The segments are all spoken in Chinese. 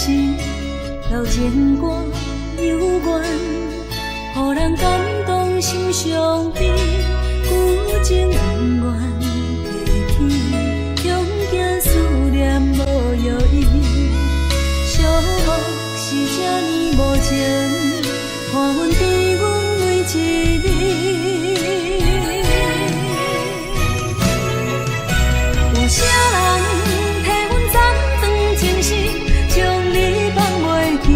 是老情歌幽怨，予人感动心伤悲，旧情永远提起，强行思念无药医，寂寞是这呢无情，看阮伫阮每一日。有啥人替阮斩断情丝，将你放袂记？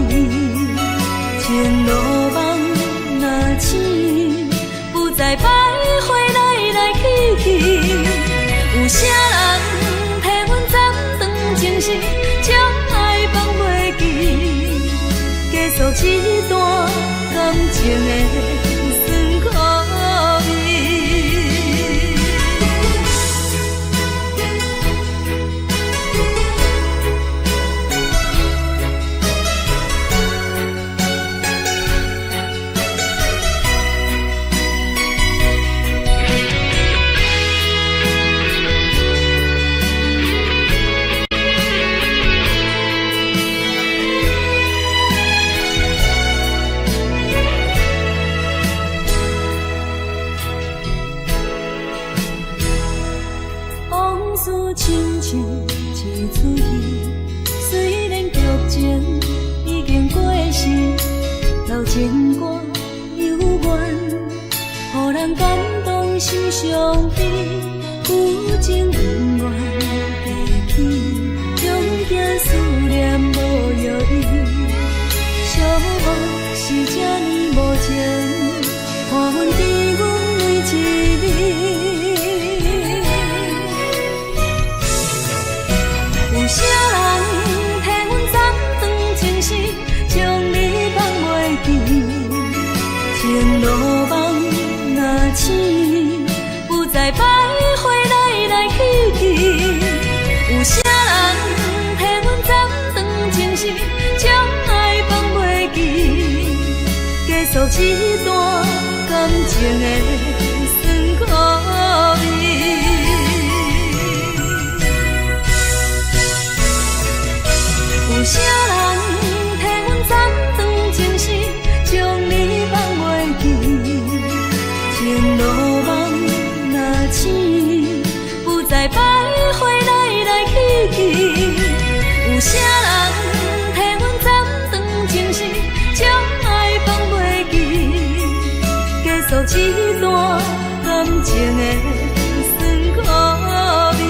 前路梦若醒，不再徘徊来来去去。有啥人替阮斩断情丝，将爱放袂记？结束这段感情的酸苦味。亲像一出戏，虽然剧情已经过时，老情歌幽怨，予人感动心伤悲，旧情永远提起，强行思念无药医，寂寞是这呢无情，看阮伫阮每一日。有啥人替阮斩断情丝，将你放袂记？前路梦若醒，不再徘徊来来去去。有啥人替阮斩断情丝，将爱放袂记？结束这段感情的酸苦味。有啥人替阮斩断情丝，将你放袂记？前路梦若醒，不再徘徊来来去去。有啥人替阮斩断情丝，将爱放袂记？结束这段感情的酸苦味。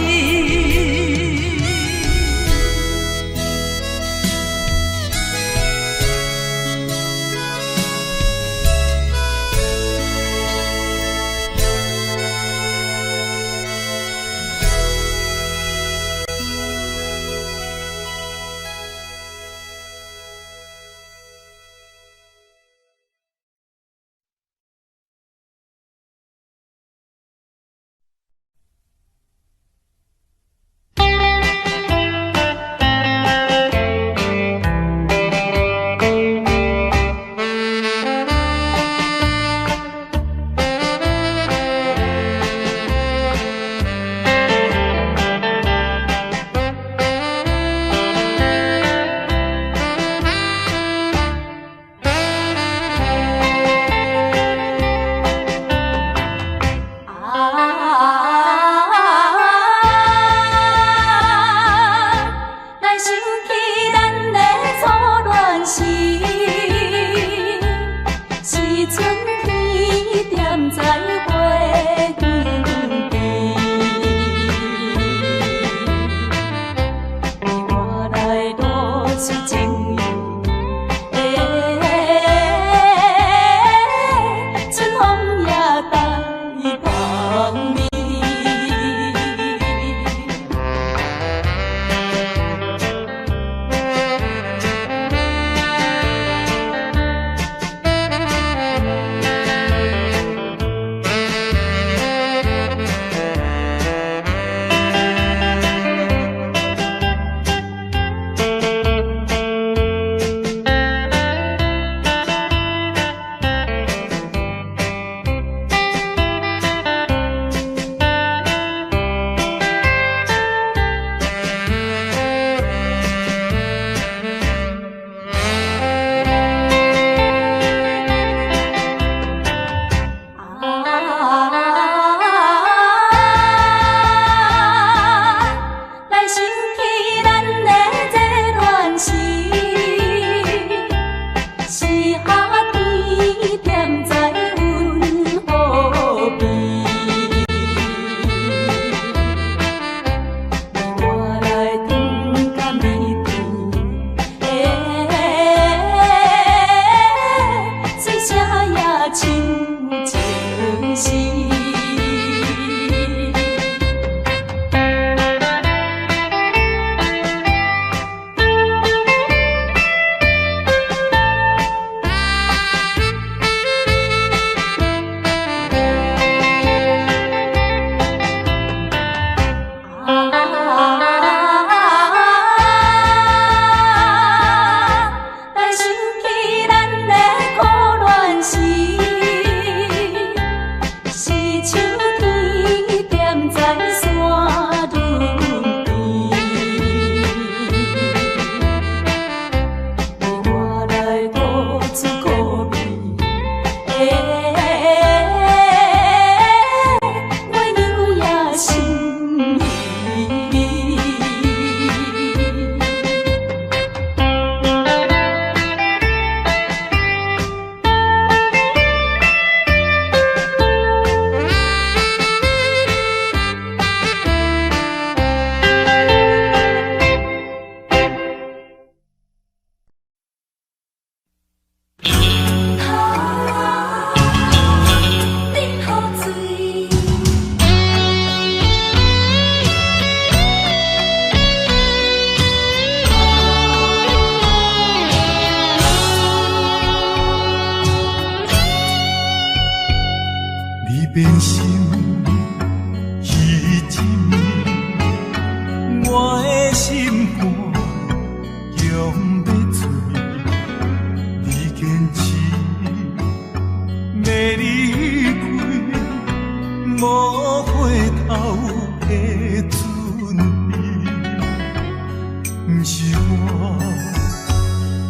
不是我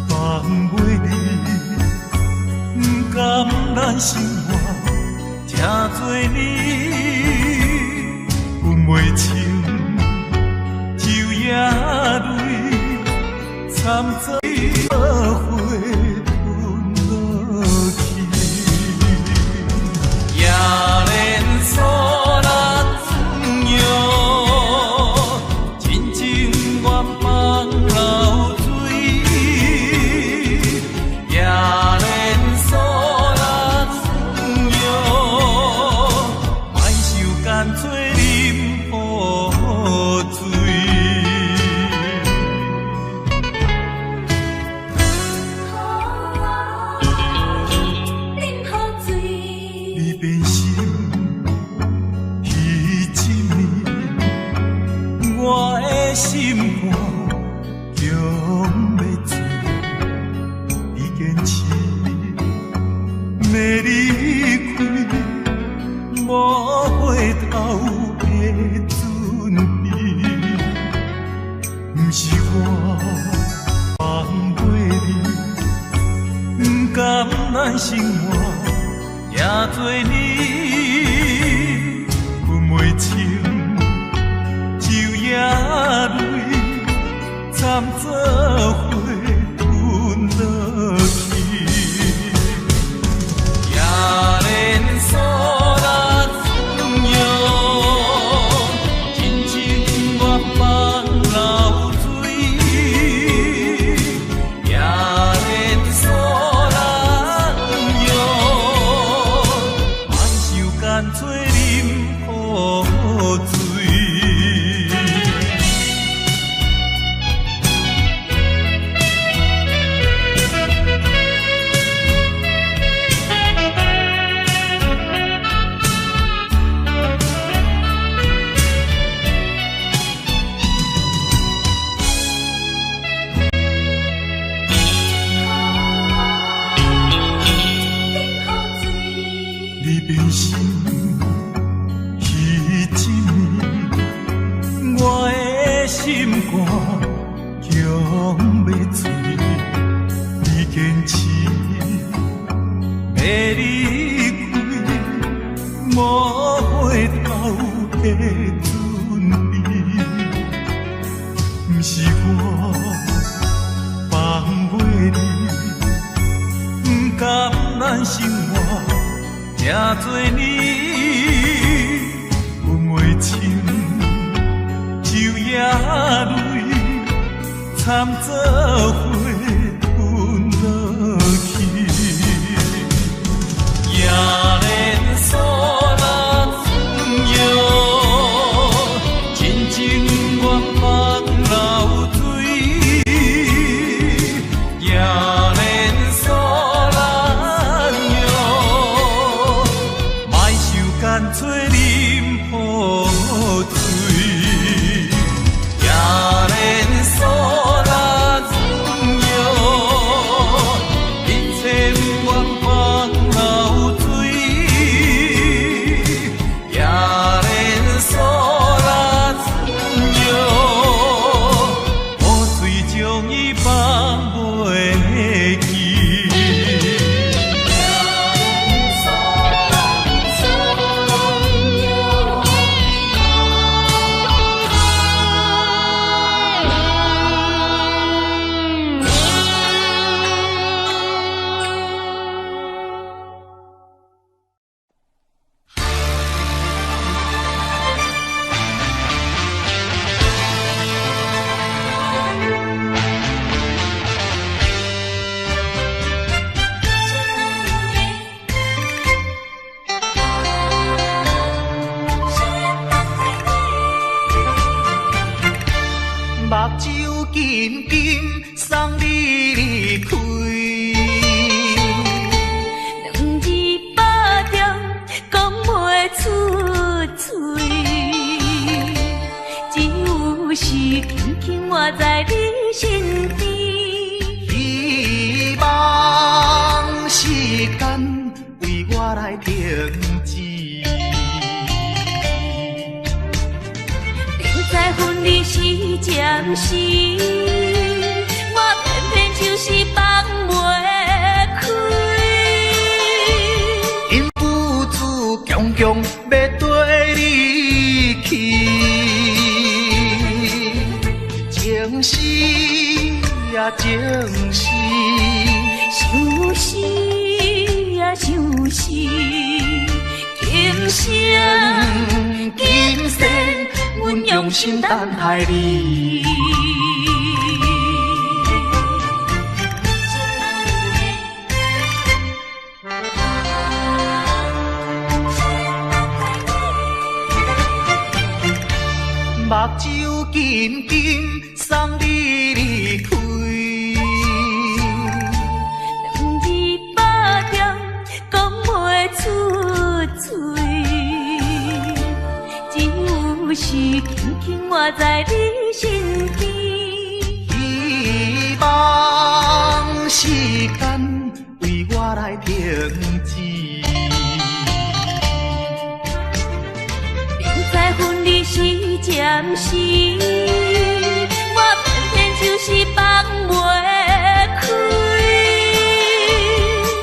放袂你，不甘咱生活这多年，分袂清昼夜泪，惨遭花吞落去，夜连锁。生活也多年，分袂清昼夜泪，惨遭花吞落去，夜连锁咱相拥，真情愿放流水，夜连锁。干脆啉雨水。你变心。心肝强要醉，你坚持要离开，无回头的准备。不是我放袂你，不甘咱生活这多年，分袂清。夜泪惨遭花吞落去，夜连锁咱相拥，真情愿放流水，夜连锁咱拥，莫想干脆啉雨水。连锁咱相拥，一切不愿放流水，夜连锁咱相拥，雨水将伊放袂去。目睭紧紧送你离开，两字百点讲袂出嘴，只有是轻轻活在你身边。希望时间为我来停止。在分离时暂时。啊情是，想死啊想死，今生今生阮用心等待你。目睭紧紧送你离开，两字百点讲袂出嘴，只有是轻轻活在你身边。希望时间为我来停止。在分离时暂时，我偏偏就是放袂开。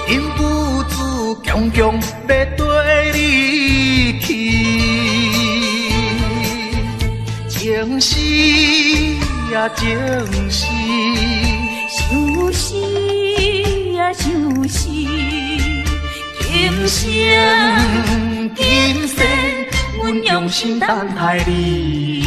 因父子强强要跟你去，情是啊情是，想死啊想死，今生今生阮用心等待你。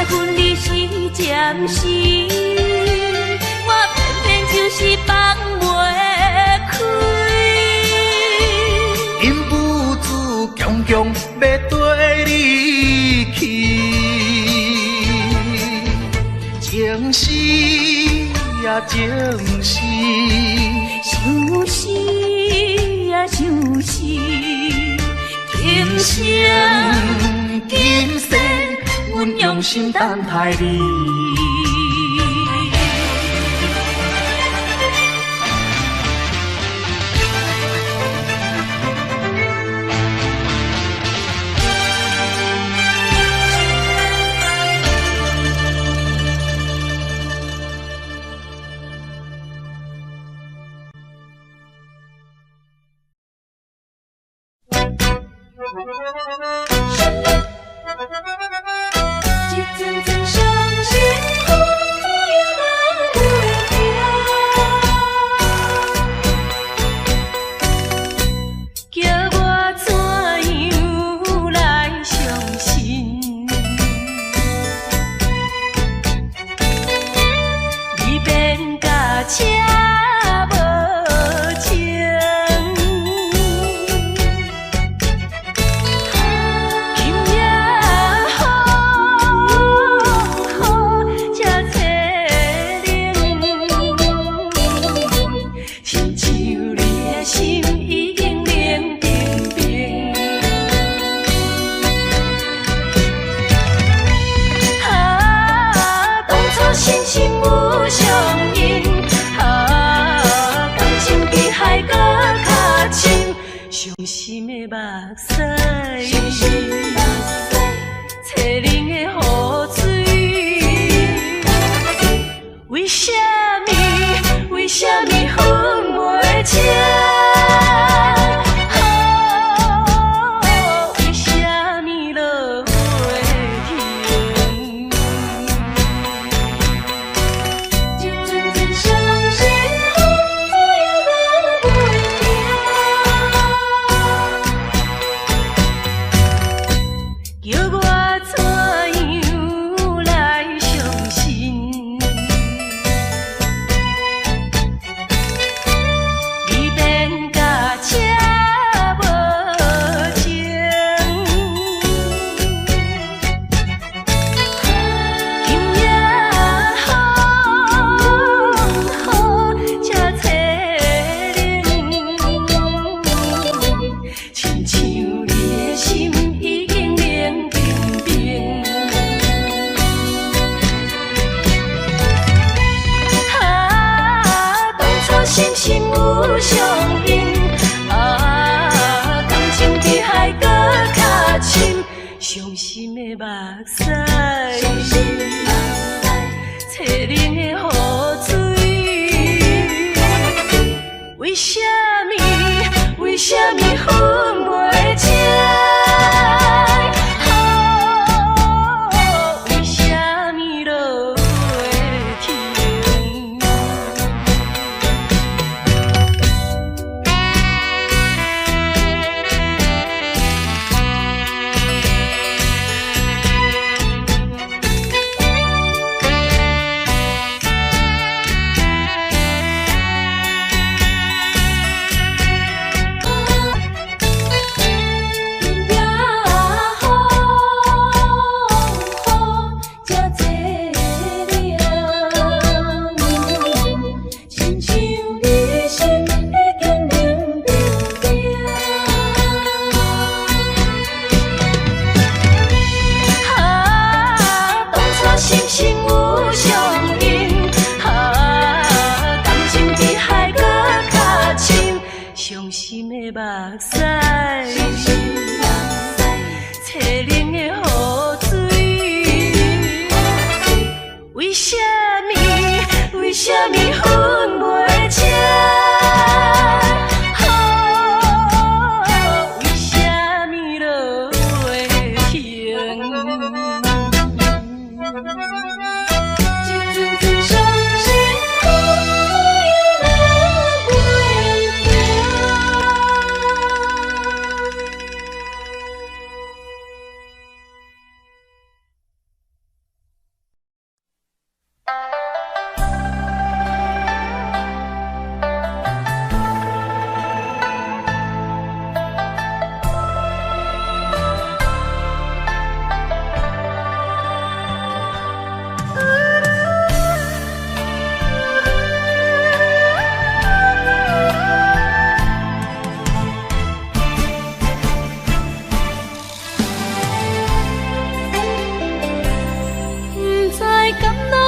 分离时暂时，我偏偏就是放袂开。因父子强强要跟你去，情是啊情是，想死啊想死，今生今生阮用心等待你。一阵阵伤心风又来叫我怎样来相信？你变甲车无情。伤心的目屎，淬冷的雨水，为什么分袂清？为什么落袂停？一阵阵伤心风又来叫我怎心心有相印，啊，感情比海搁较深，伤心的目屎，淬冷的雨水，为什么？为什么分袂清？伤心的目屎，淬冷的雨水，为什么？为什么分袂清？为什么落袂停？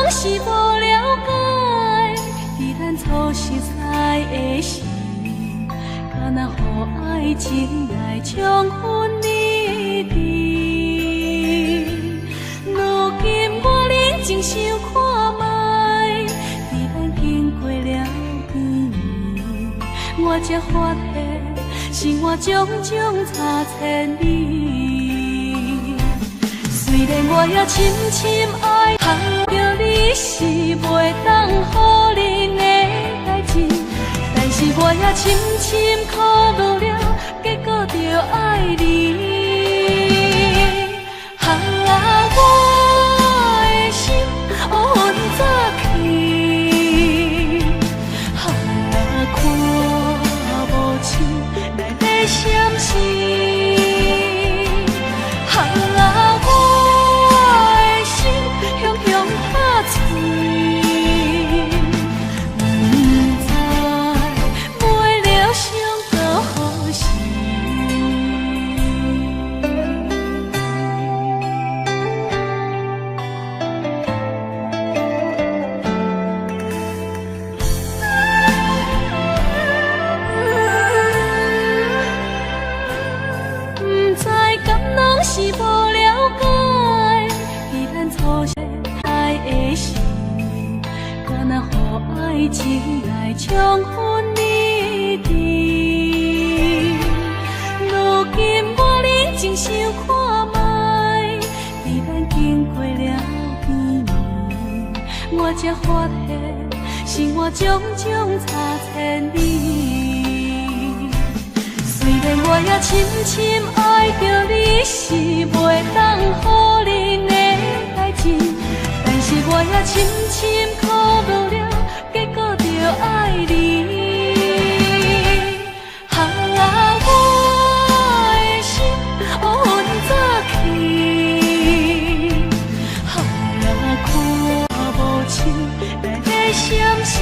是无了解，伫咱初识在的时，敢若予爱情来冲昏你智。如今我认真想看卖，伫咱经过了几年，我才发现生活种种差千里。虽然我也深深爱着你是袂当予人的代志，但是我也深深考虑了，结果着爱你。我的心乌云早起，看无清内底闪烁。爱情来冲昏你智，如今我认真想看卖，伫咱经过了几年，我才发现生活种种差千里。虽然我也深深爱着你是袂当予人的代志，但是我也深深考虑了。结果着爱你，我的心乌云早起，看无清内底闪烁。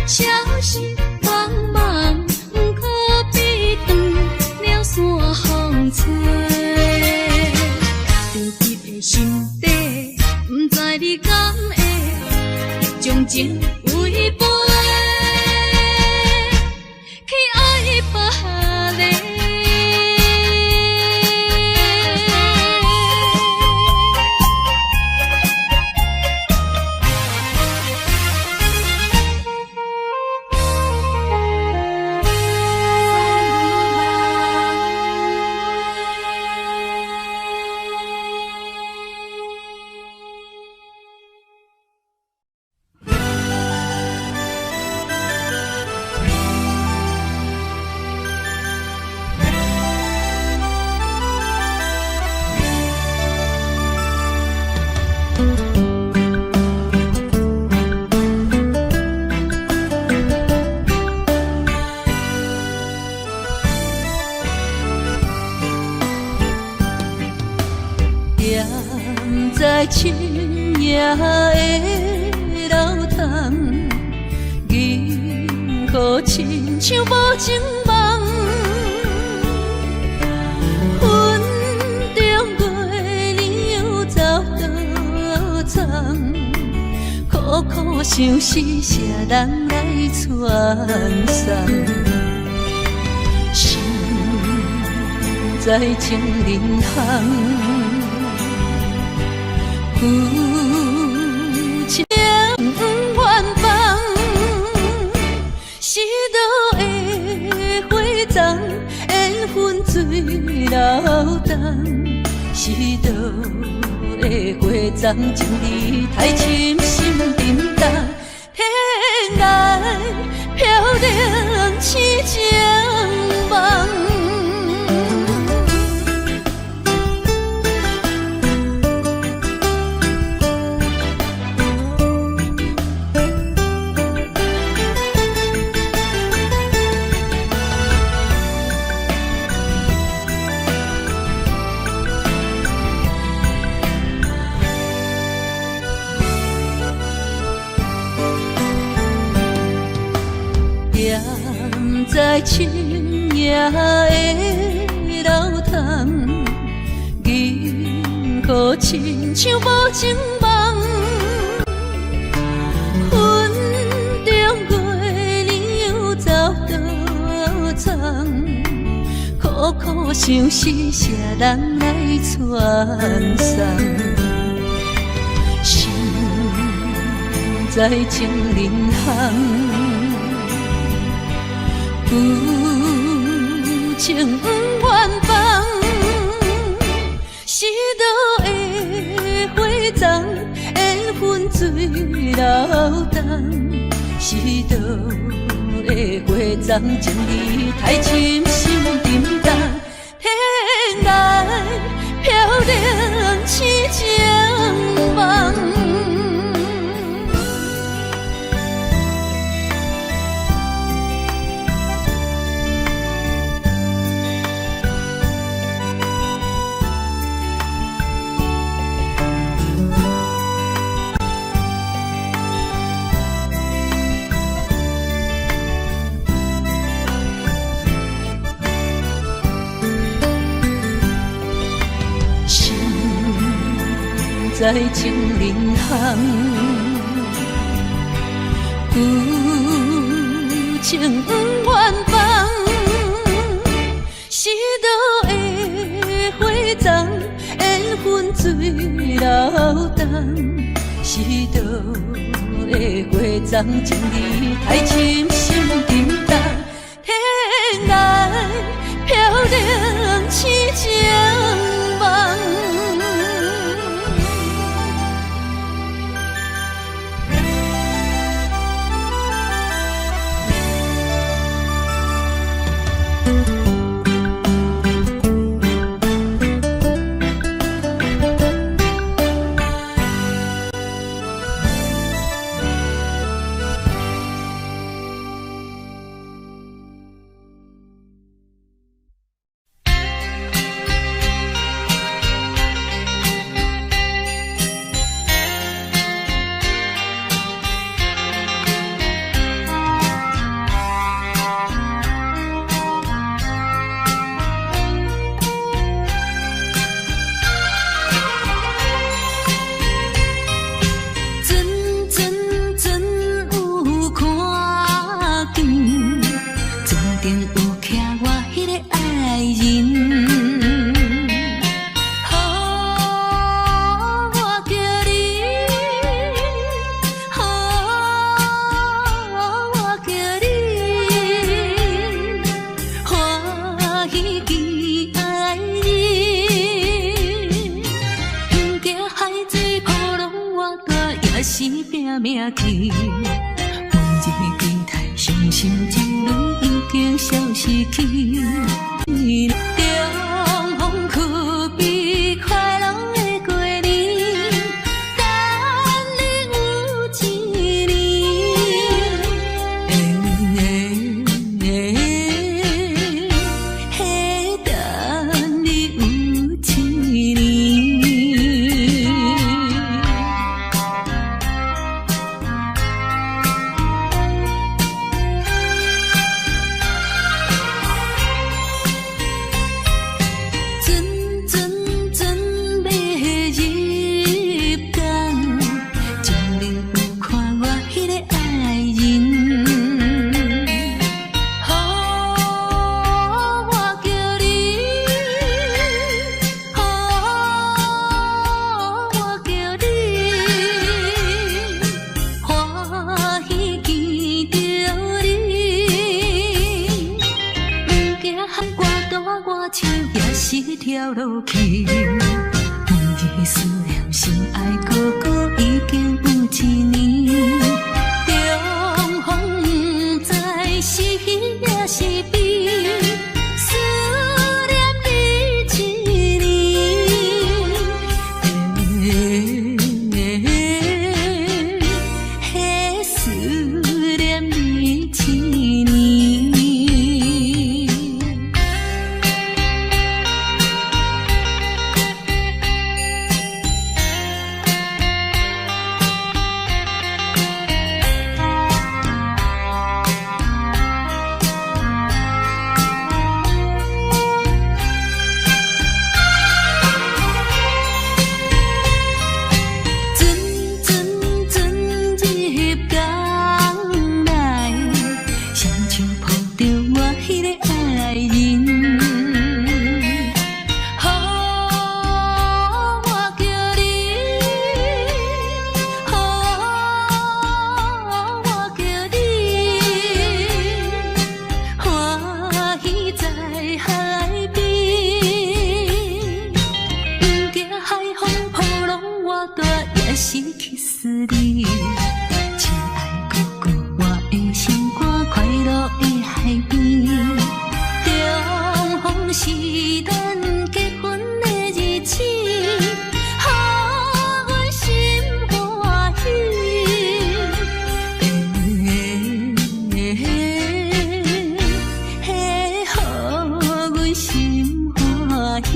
消在深夜的楼堂，银河亲像无情梦。云中月亮又走倒藏，苦苦相思，谁人来传送？心在情人行。夫妻远方，是倒的花丛，缘分水流动。是倒的花丛，情义太深，心沉重。天涯飘零痴情梦。在深夜的楼堂，银河亲像无情梦。云中月亮又走倒藏，苦苦相思，谁人来传送？心在情人行。夫情远方，是倒的花丛，缘分水流动。是倒的花丛，情义太深，心沉重。天涯飘零痴情梦。在情人行，夫情远方，是倒的花丛，缘分水流动。是倒的花丛，情义太深，心沉重。天涯飘零痴情梦。命去，往日的期待，伤心一轮已经消失去。重逢可比快乐的过年，等你有一年，等你有一年。跳落去。每日思念心爱哥哥已经有一年，重逢不知是喜也是悲，思念你一年，嘿，思念你一年。失去思你，亲爱哥哥，我的心肝快乐的海边，重逢是咱结婚的日子，予阮心欢喜，予阮心欢喜。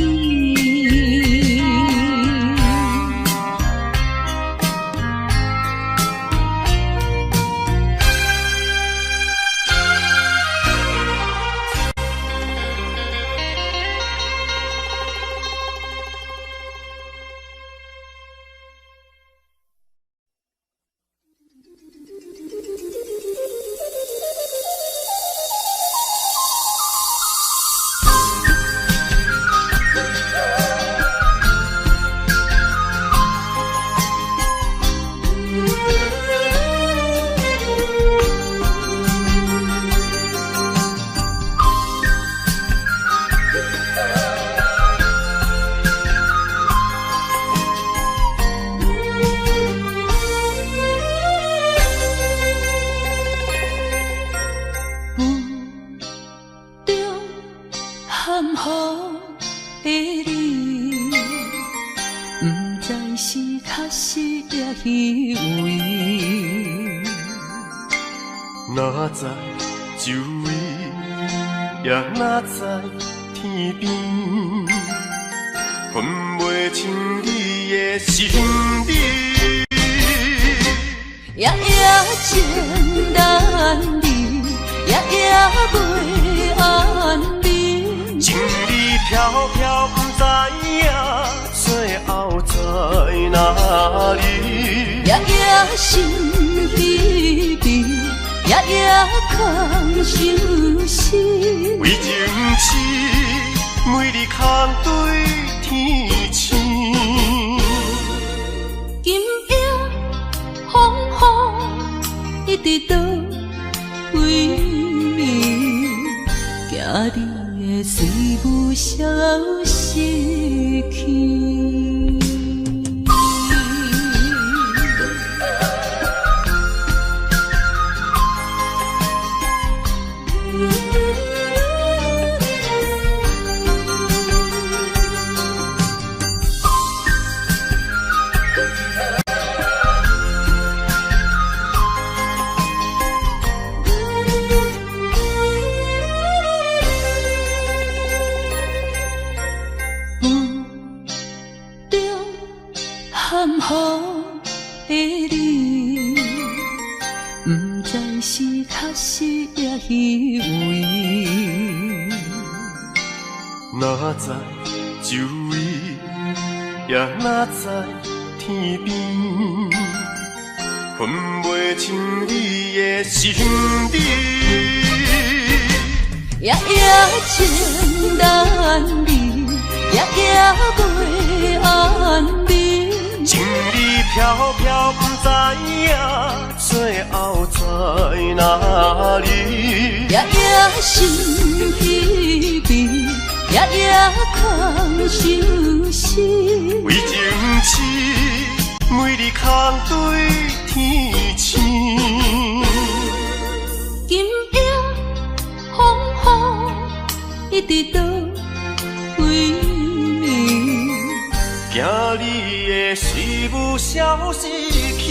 哪知周围，也哪知天边，分袂清你的心理。夜夜情难离，夜夜袂安眠。情理飘飘，不知影最后在哪里。夜夜心悲悲。夜夜空相思，为情痴，每日空对天星。今夜风雨一直倒位，惊你的随舞消失去。含雨的你，不知是确实也虚伪。哪知周围，也哪知天边，分袂清你的心理。夜夜情难离，夜夜袂安眠。情理飘飘，不知影最后在哪里。夜夜心悲悲，夜空相思。为情痴，每日空对天星。今夜风雨一直到为你，惊你的随舞消失去。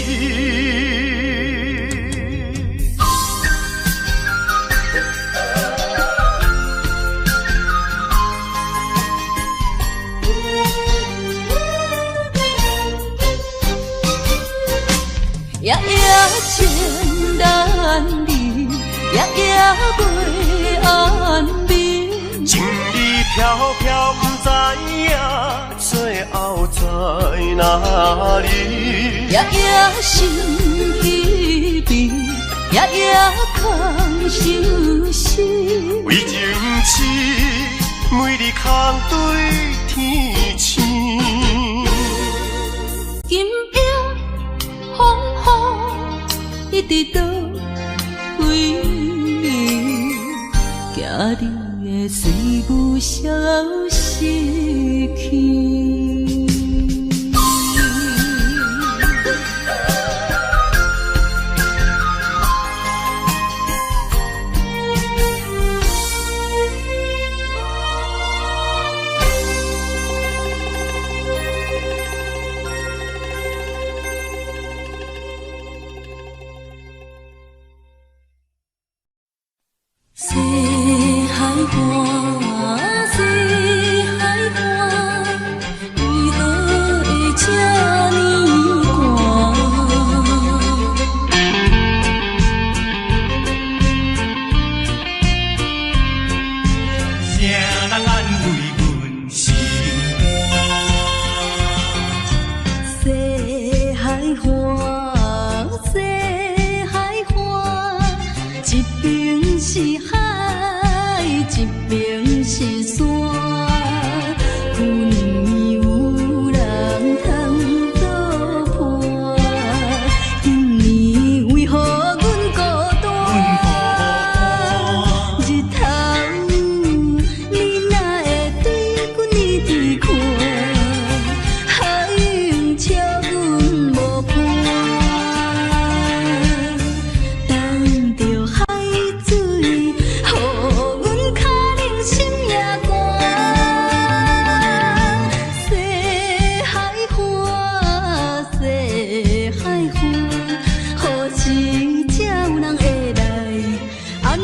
夜夜情难离，夜夜袂安眠。情意飘飘，不知影最后在哪里。夜夜心稀微，夜夜空相思。为情痴，每日空对天星。今夜风雨一直到为你，惊你的随舞消失去。西海岸，西海岸，为何会这呢寒？谁人安慰阮心肝？西海岸，西海岸，一边是海，一边是山。旧年有人通作伴，今年为何阮孤单？日头你哪会对阮一直看？海涌笑阮无伴，等着海水，予阮脚冷心也寒。西海岸，西海岸，何时才有人会来安慰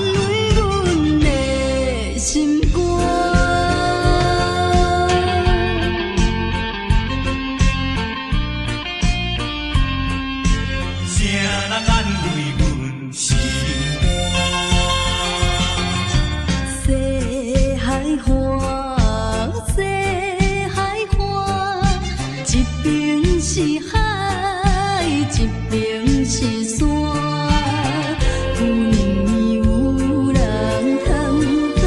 阮的心肝？谁人安慰阮心肝？西海岸，西海岸，一边是海，一边是山。旧年有人通作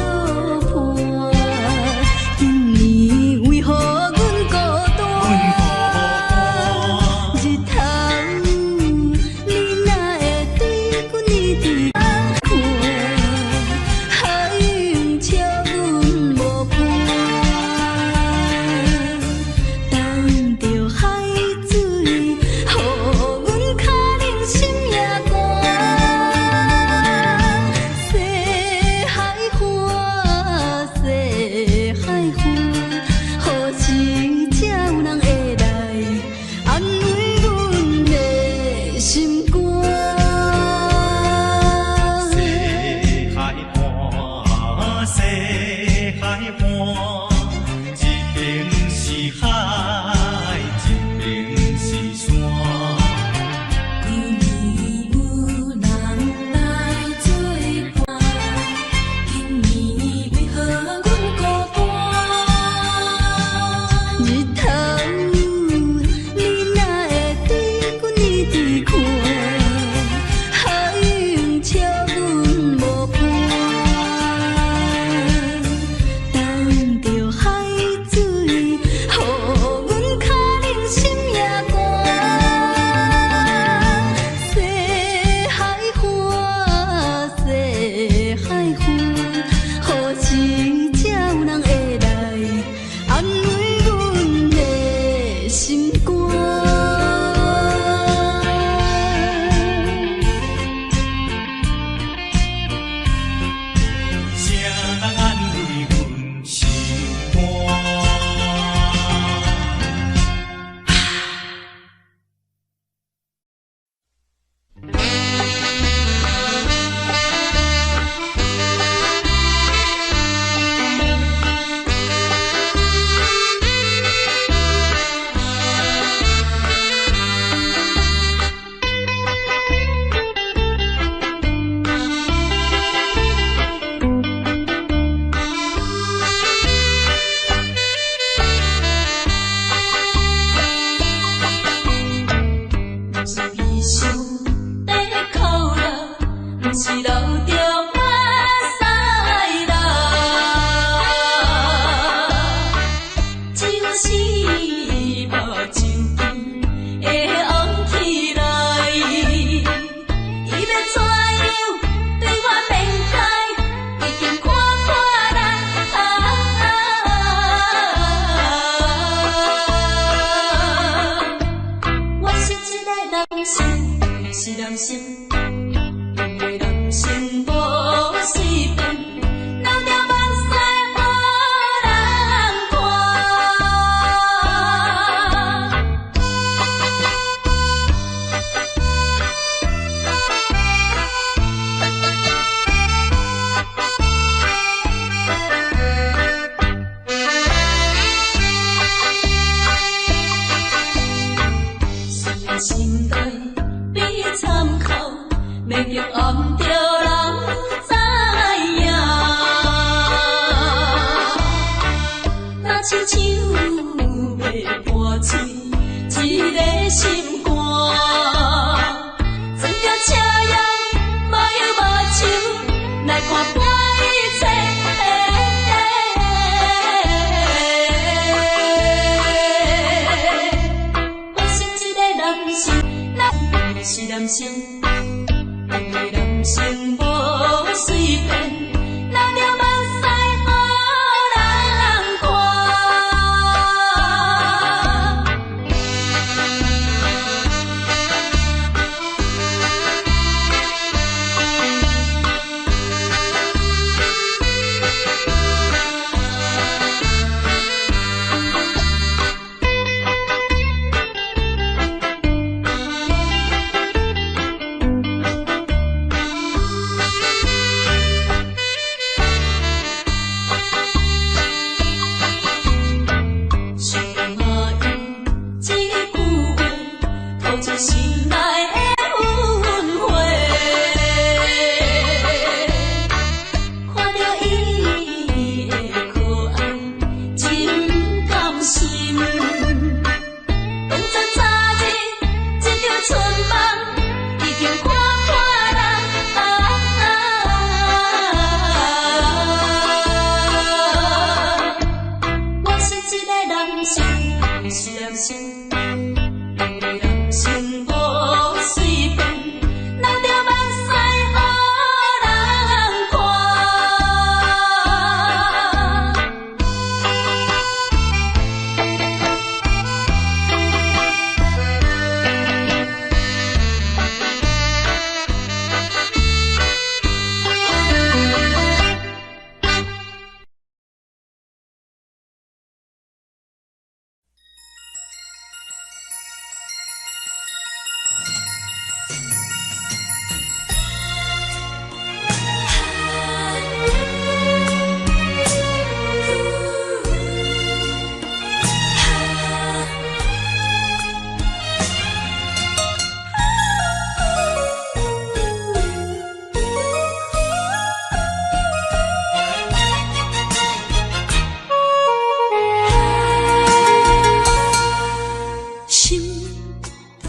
伴，今年为何阮孤单？日头你哪会对阮一直看？海涌笑阮无伴，等着海水，予阮脚冷心也寒。西海岸，西海岸，何时才有人会来安慰阮的心肝？西海岸，西海岸，一边是海，一边是山。旧年有人来作伴，今年为何阮孤单？日头你哪会对阮一直看？海涌笑阮无伴，等着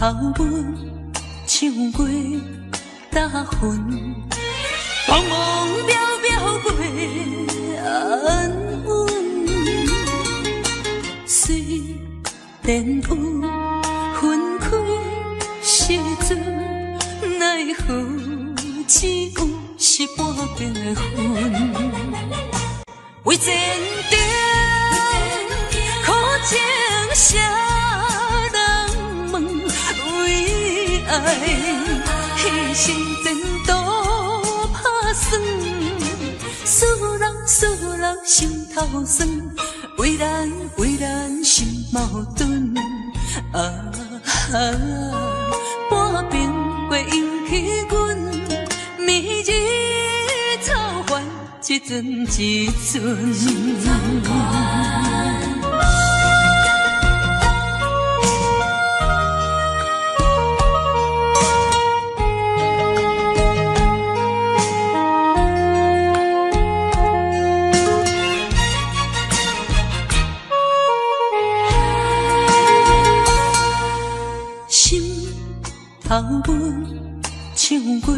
头文唱过大云，茫茫渺渺过安稳。虽然有分开时阵，奈何只有是半边的云。为前程苦情谁人问？为爱牺牲前途打算，使人心头酸。为咱心矛盾，半边过引起阮明日草原一阵一阵。头文唱过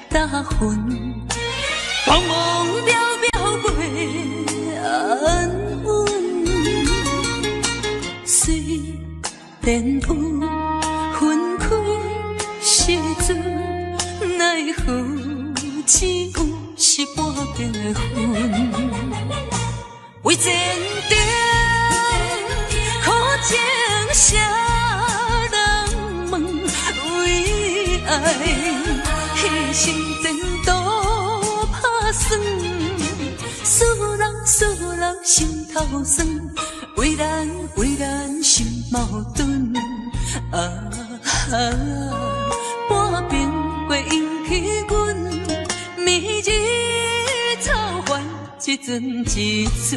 大云，茫茫渺渺过安稳。虽然有分开时阵，奈何只有是半边的云。为前程苦情谁？爱牺牲前途打算，使人心头酸。为咱心矛盾，半边过引起阮明日草原一阵一阵。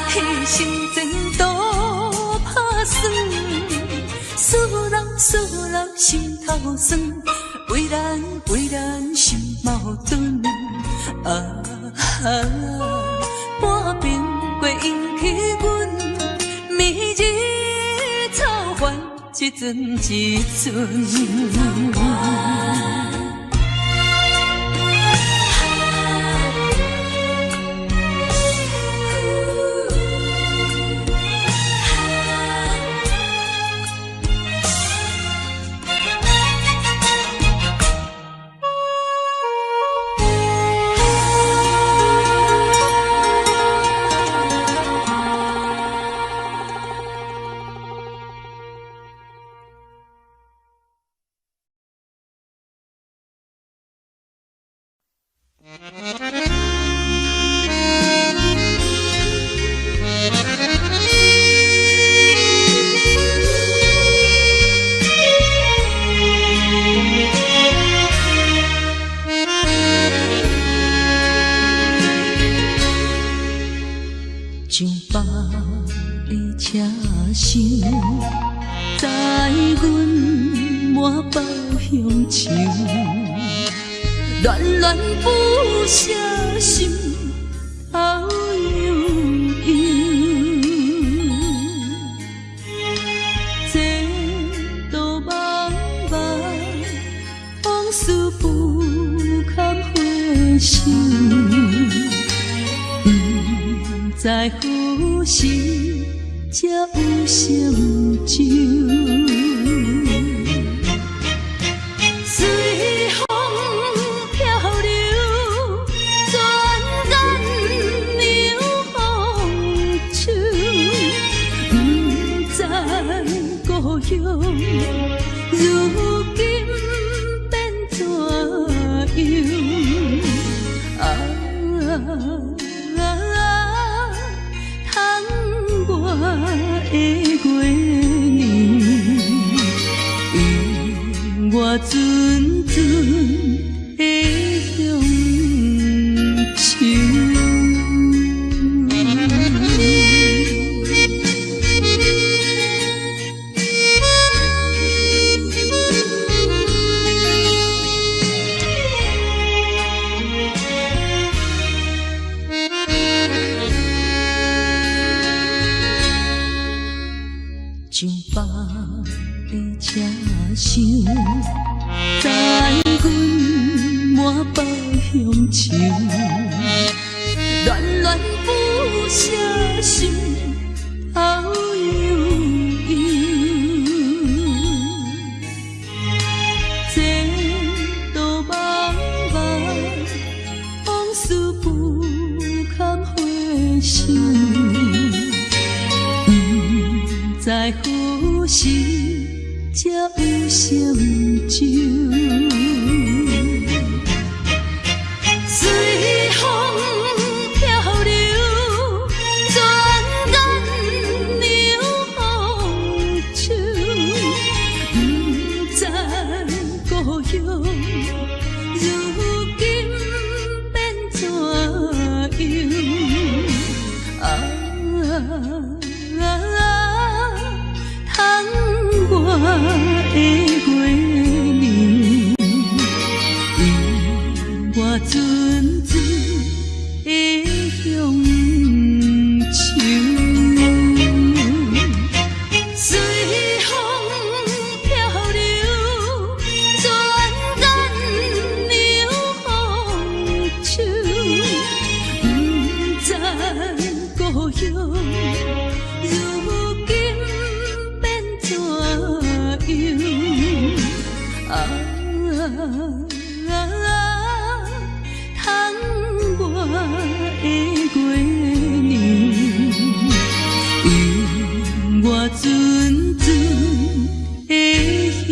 牺牲前途打算，使人心头酸。为咱心矛盾，半边过引起阮明日草原一阵一阵。上百个车厢，载阮满北乡愁，恋恋不舍心头悠悠。这道茫茫往事不堪回首。不知何时才有成就，随风漂流，转眼流风手。不知故乡如今变怎样？阵的乡愁。上北的车厢，载阮满北乡愁，恋恋不舍心头悠悠，前途茫茫，往事不堪回首。在何时才有成就？随风漂流，转眼流风手，不知故乡如今变怎样？窗外的月亮，引我阵阵的乡愁。随风漂流，转眼流风手，不知故乡如今变怎样？窗外的月亮，引我阵阵的乡。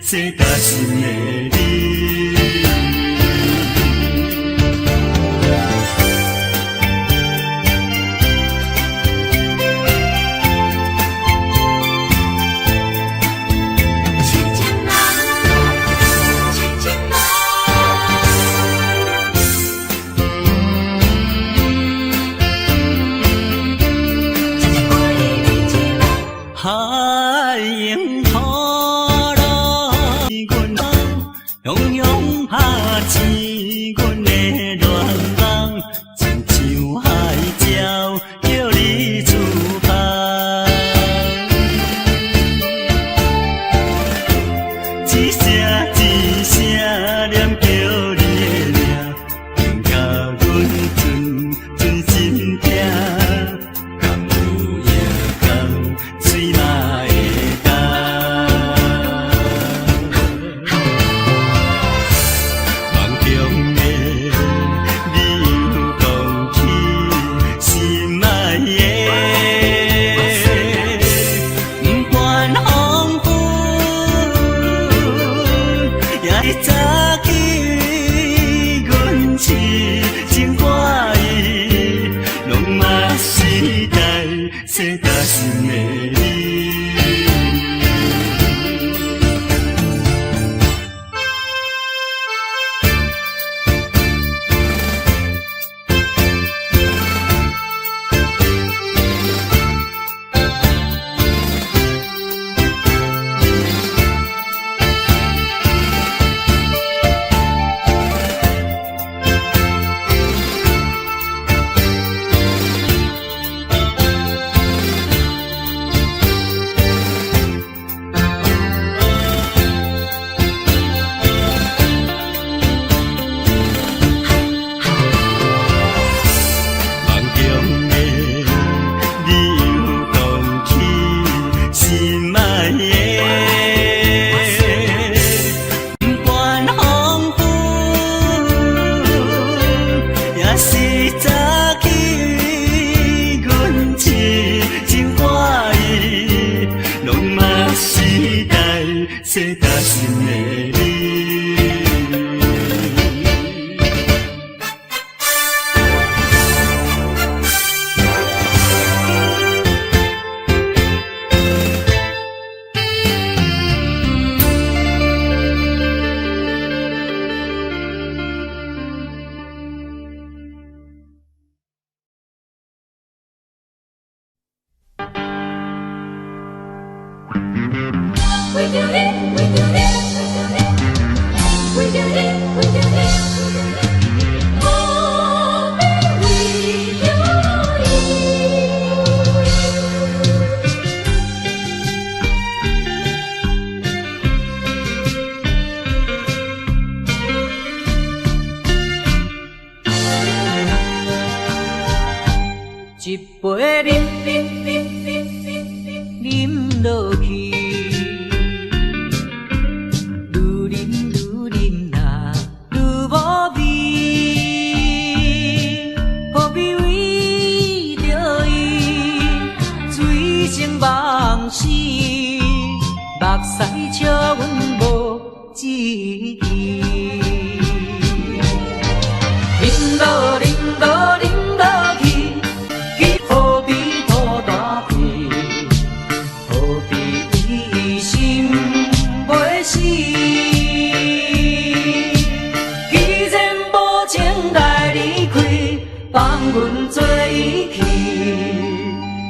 洗干心的你。海迎雨落，阮人洋洋拍醒阮的恋梦，亲像海鸟叫你出发，一声一声念叫你的名，令甲阮阵阵心痛。水嘛会干，梦中的你又讲起心爱的，不管风雨，也会早起阮痴情歌意，拢嘛是在洗干心的你。洗干心的你。一杯饮落去，愈饮呐愈无味，何必为着伊醉生梦死？目屎笑阮无志气，饮落饮落饮落去。何必土大皮？何必一心袂死？既然无情来离开，放阮做伊去，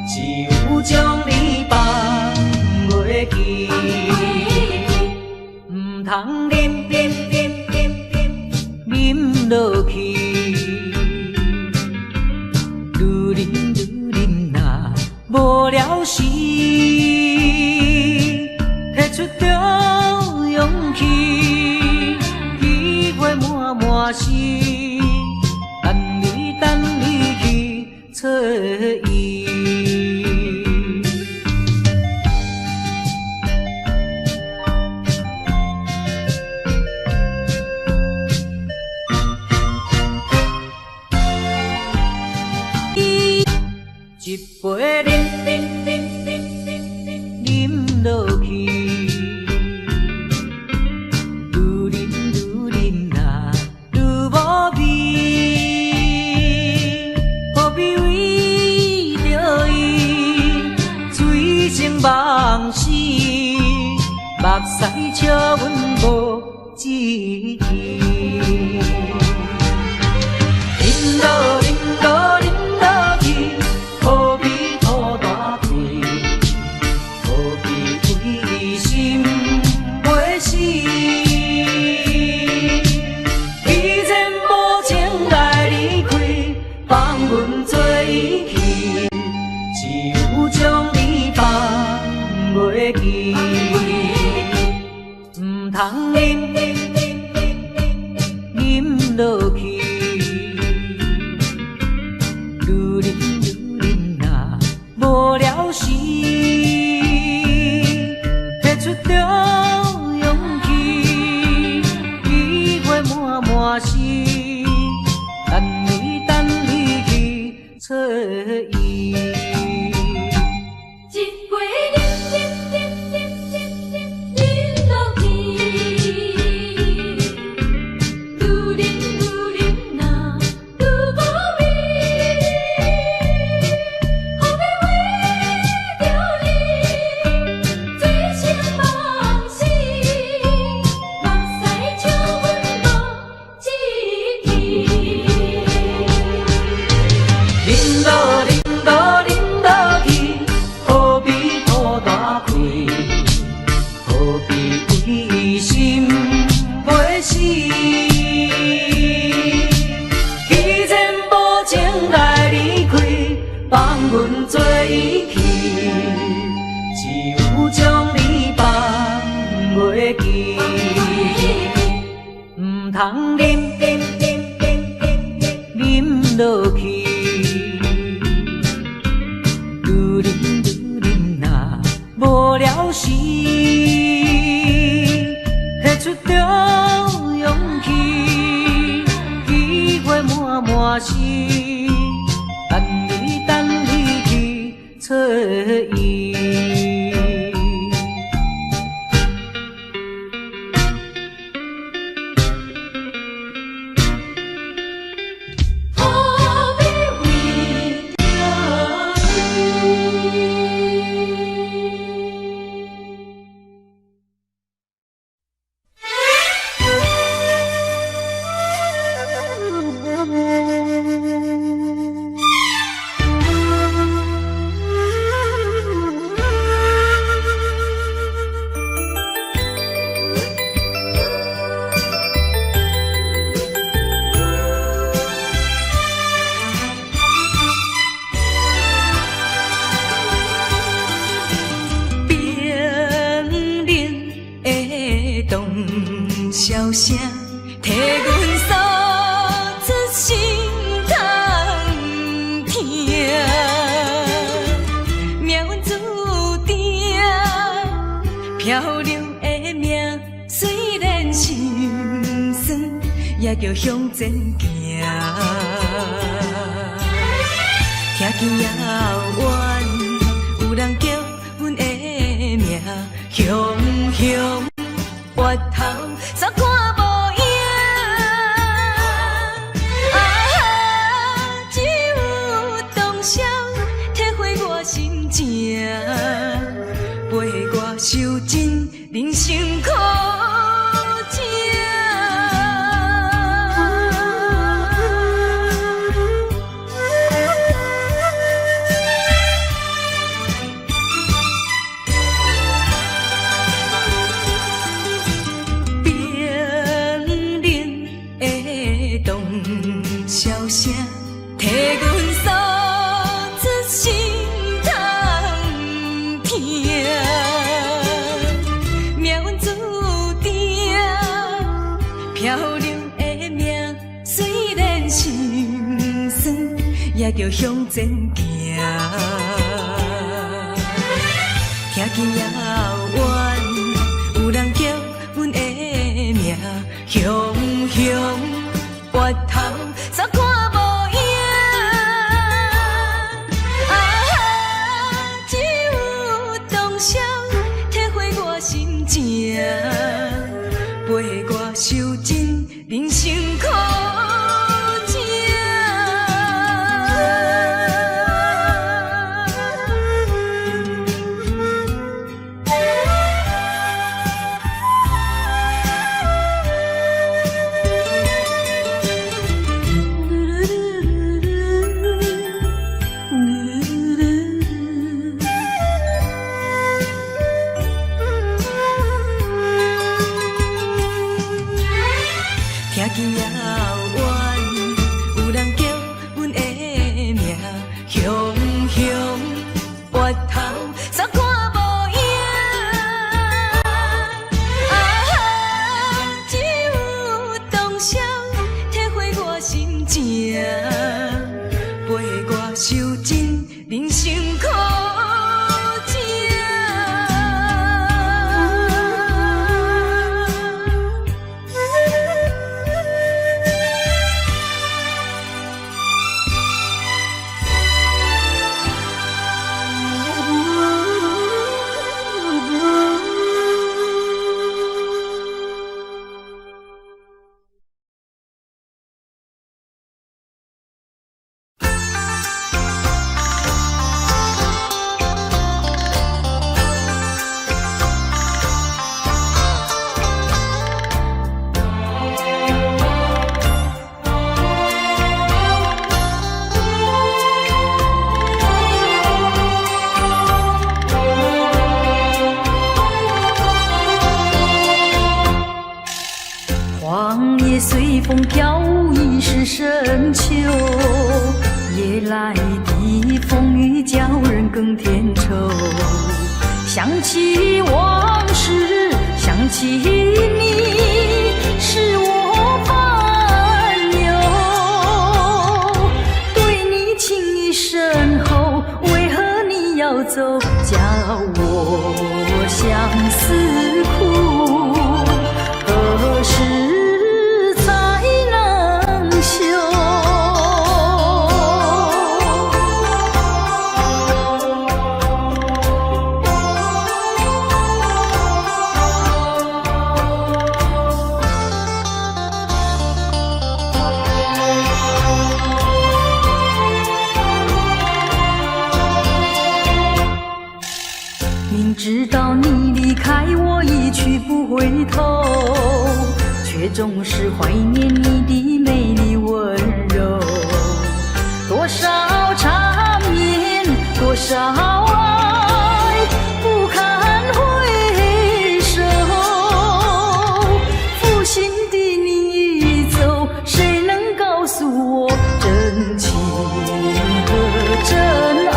只有将你放袂记。唔通饮落去。无聊时，摕出着勇气，机会满是，等你去找伊。一杯饮落去，使笑阮无志气。恁落恁落恁落去，何必土大开？何必为心袂死？既然无情来离开，放阮做伊去，只有将你放袂记。唔通饮落去，愈啉若无了时，摕出着勇气，机会满是，等你去找伊。通啉落去，愈啉若无了时，摕出着勇气，机会满是，等你去找伊。笑声替阮诉出心痛疼，命运注定漂流的命，虽然心酸，也叫向前行。听见遥远，有人叫阮的名，雄雄越头。煞看无影，只有当时体会我心情，陪我受尽人生苦情。笑声替阮诉出心痛疼，命运注定漂流的命，虽然心酸，也叫向前行。听见遥远，有人叫阮的名，雄雄越头。煞看无影，只有当时体会我心情，陪我受尽人生苦情。回头，煞看无影。只有当时体会我心情，陪我受尽人生苦情。黄叶随风飘，已是深秋。夜来的风雨叫人更添愁。想起往事，想起你，使我烦忧。对你情意深厚，为何你要走？叫我相思苦，何时才能休？明知道你离开我一去不回头，却总是怀念你的美丽温柔。多少缠绵，多少爱，不堪回首。负心的你已走，谁能告诉我真情和真爱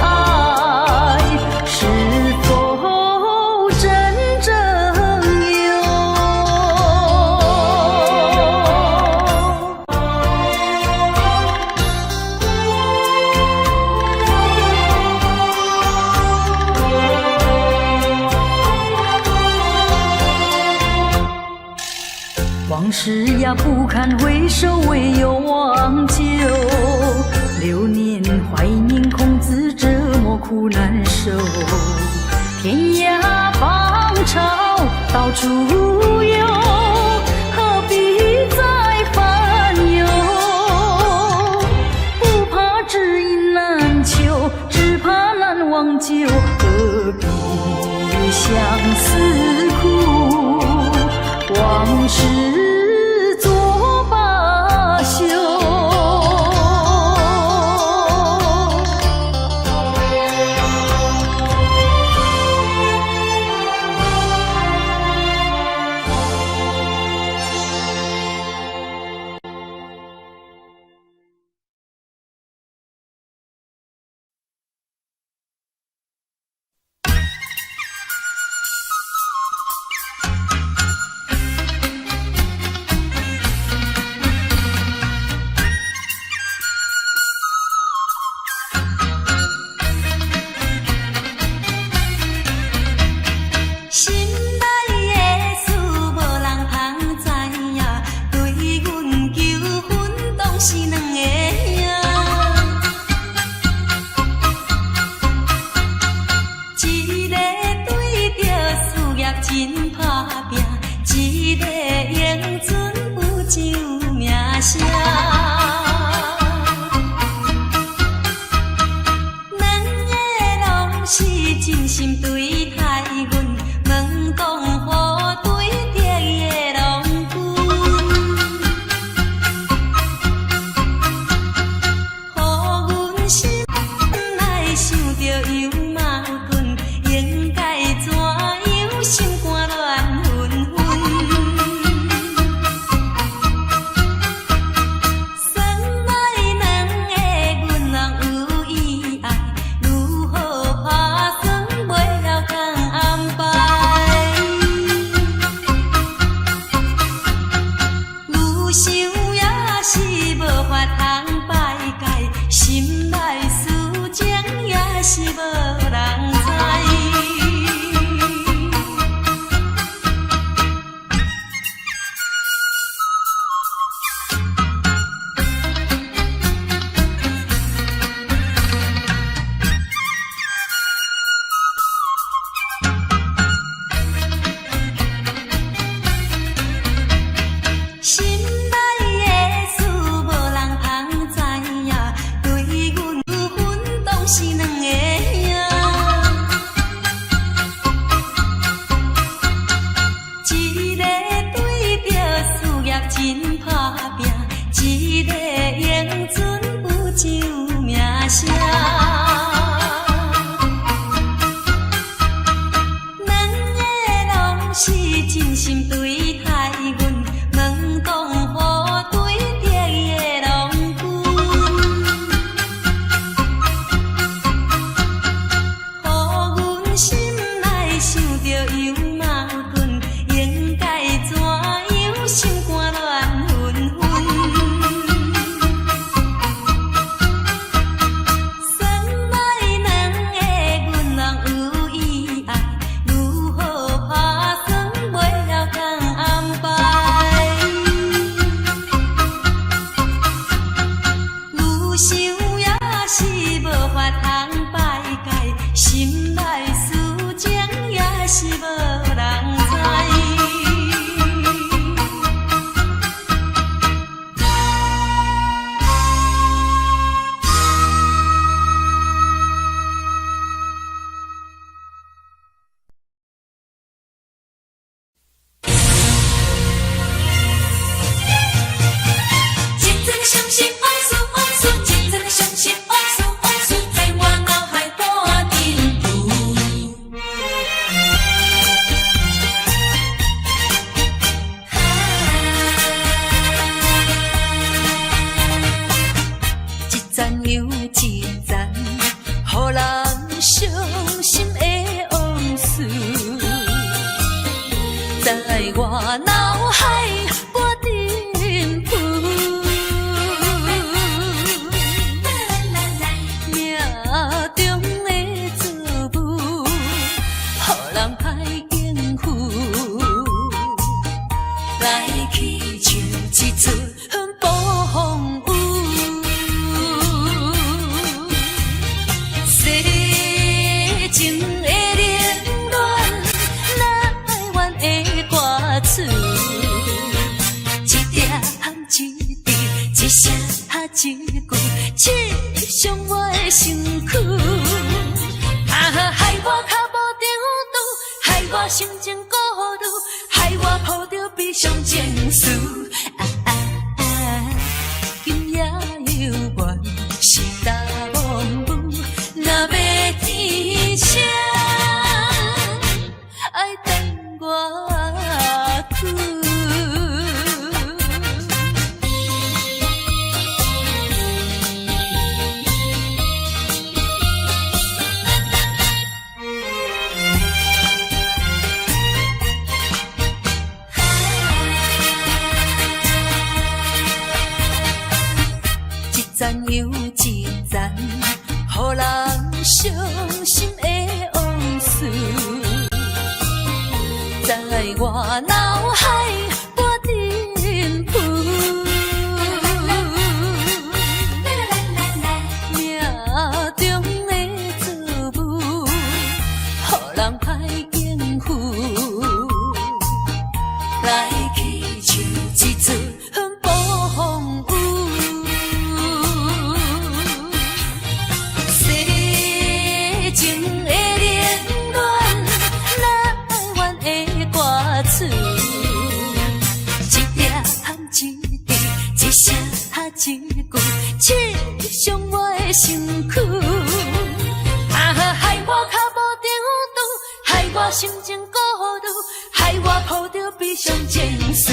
是否真正有？往事呀不堪回首，唯有忘旧。流年怀念，空自折磨苦难受。天涯芳草到处有，何必再烦忧？不怕知音难求，只怕难忘旧。何必相思苦？往事作罢休。心内的事无人通知呀，对阮求婚当是两个兄。一个对着事业真打拼，一个英俊不就名声。两个拢是真心对待阮。门当户对敌的郎君，予阮心内想着又矛盾，应该怎样心肝乱纷纷？算来两个阮人有意爱，如何打算？我脑海拨阵浮。命中的作物，予人歹应付。来去像一出暴风雨。世情的冷暖，哪会怨的歌词？一点一滴，一声一句，刺伤我的身躯。害我脚无定度，害我心情孤独，害我抱着悲伤情绪。今夜犹原是大梦雾，若要天晴，爱等我去。一站又一站，予人伤心的往事，在我脑海拨阵浮。命中的作物，予人歹应付。来去像一出暴风雨。情的冷暖，哪会怨的歌词？一点一滴，一声一句，刺伤我的身躯。害我脚无定度，害我心情孤独，害我抱着悲伤情绪。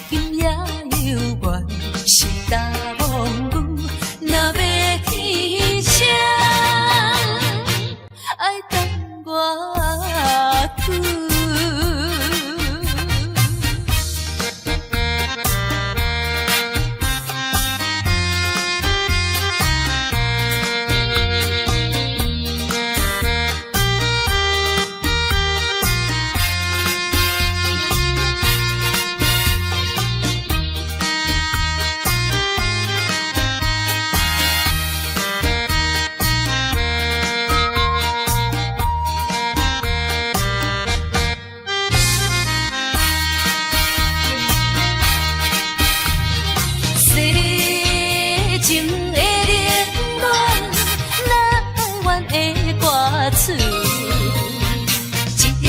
今夜犹原是大梦雾，若要天晴，爱等我去。情的冷暖，哪会怨的歌词？一点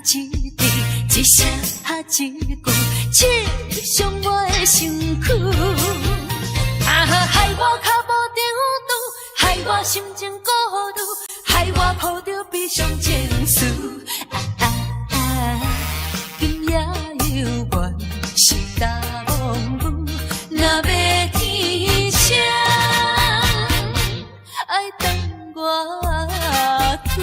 一滴，一声一句，刺伤我的身躯。害我脚无定度，害我心情孤独，害我抱着悲伤情绪。今夜犹原是大梦雾，若要天晴，爱等我去。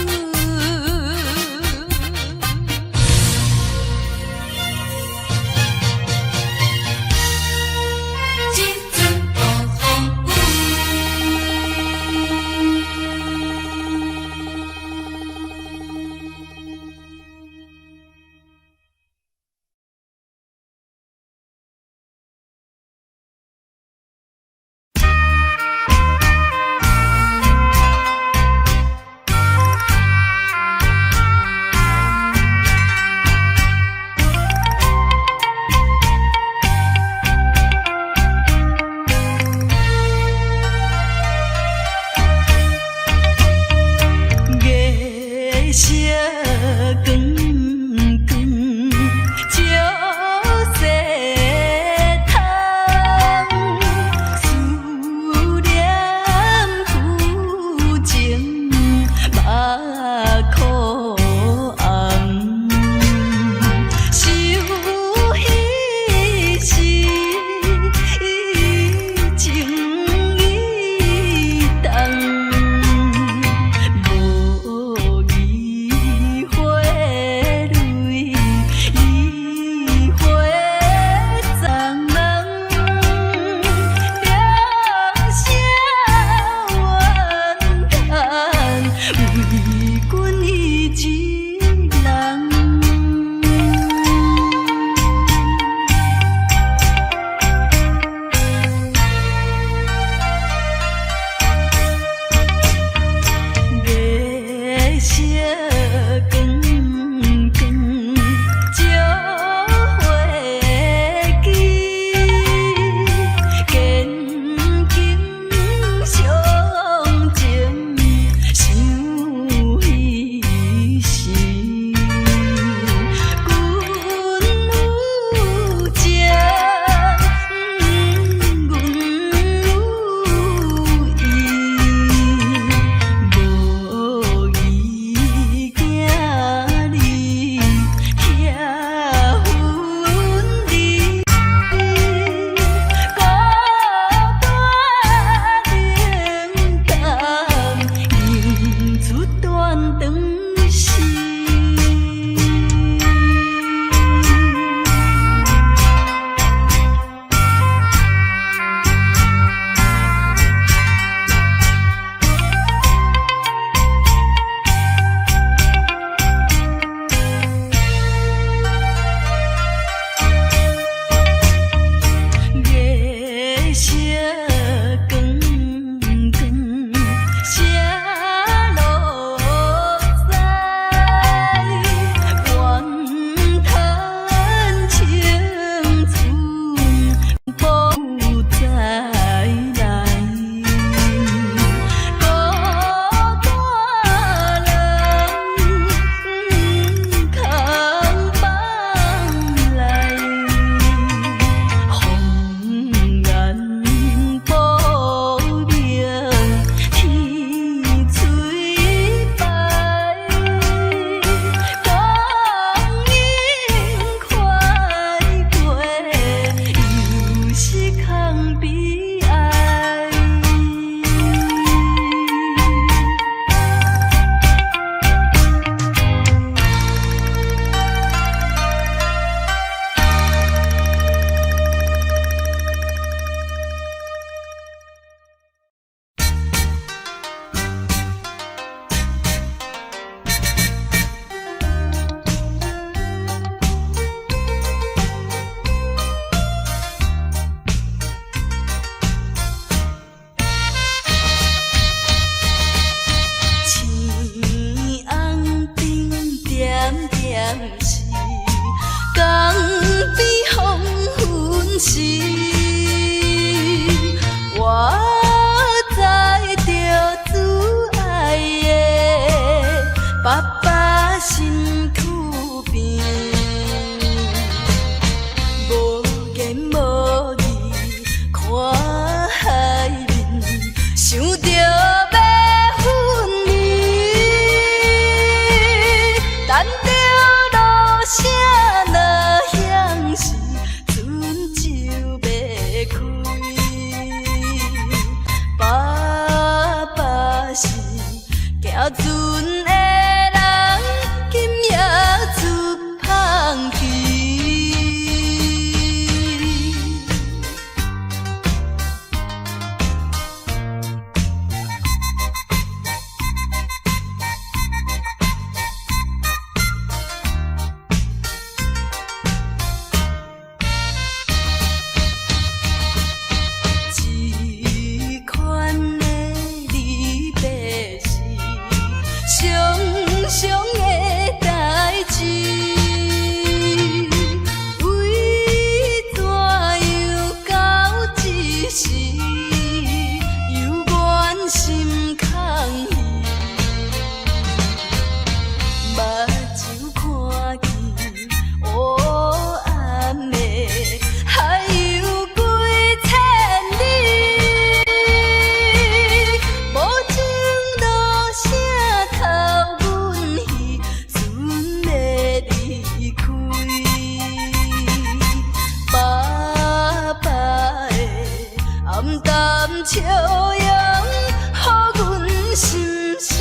时，我知着挚爱的爸爸身躯边，无言无语看海面，想着要分离，等着落声若响时，船就要开。爸爸是行船的人，今夜出芳期。这款的离别是常常的代志，为怎样到这时，犹原心空虚，目睭看见黑暗的海有几千里，无情落声透阮戏，船要离开。爸爸的暗淡笑容，予阮心伤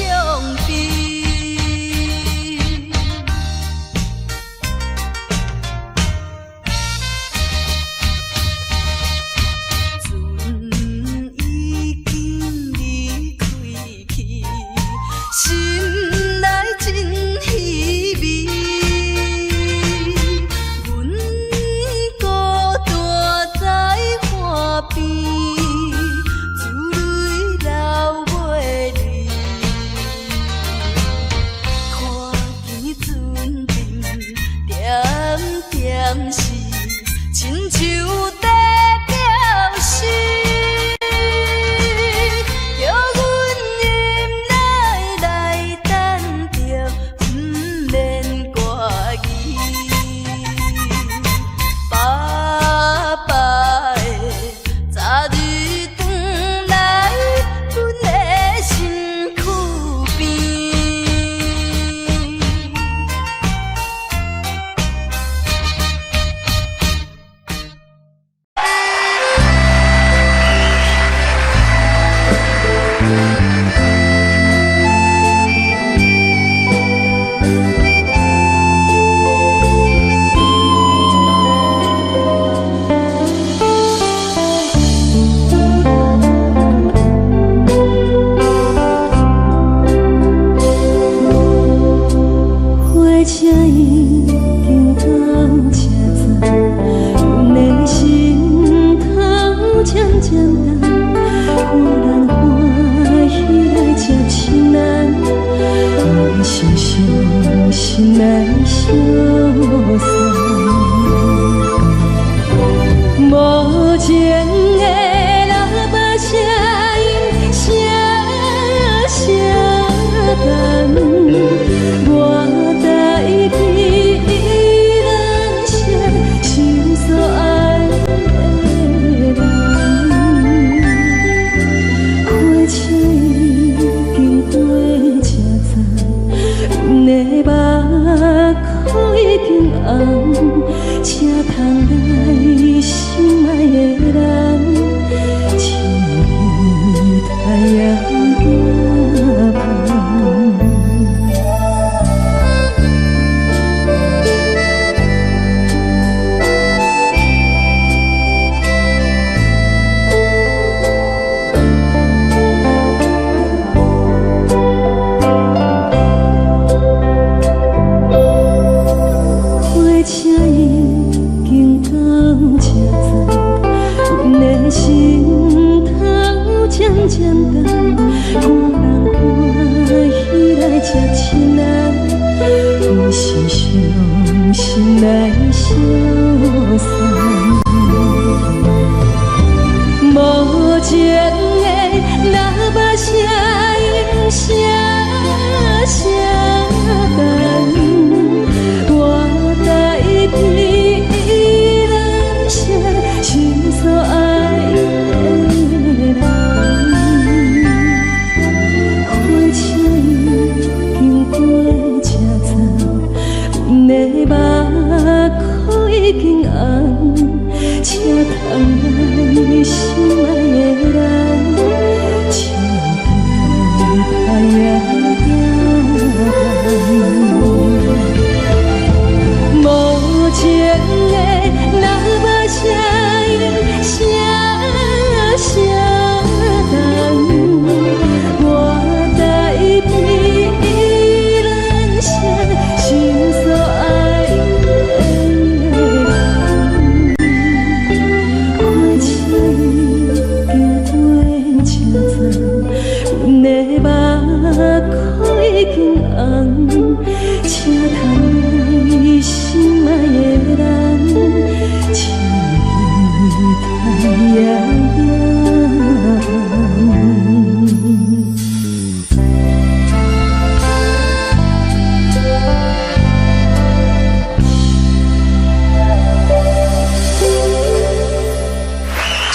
悲。船已经离开去，心内真稀微。阮孤单在海边，珠泪流袂离。看见船顶点点是亲像在飘逝，叫阮忍耐来等着，不免怪意。爸爸的早日转来，阮的身躯边。火车已经到车站，阮的心头渐渐重，忽然欢喜来接亲人，阮是伤心来相送。无情的喇叭声音声声淡，我代替人生心所爱的人。火车已经过车站，阮的目眶已经红，车窗内心爱的人，亲像太阳大风。火车已经到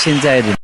现在的。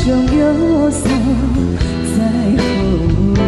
上有所在乎。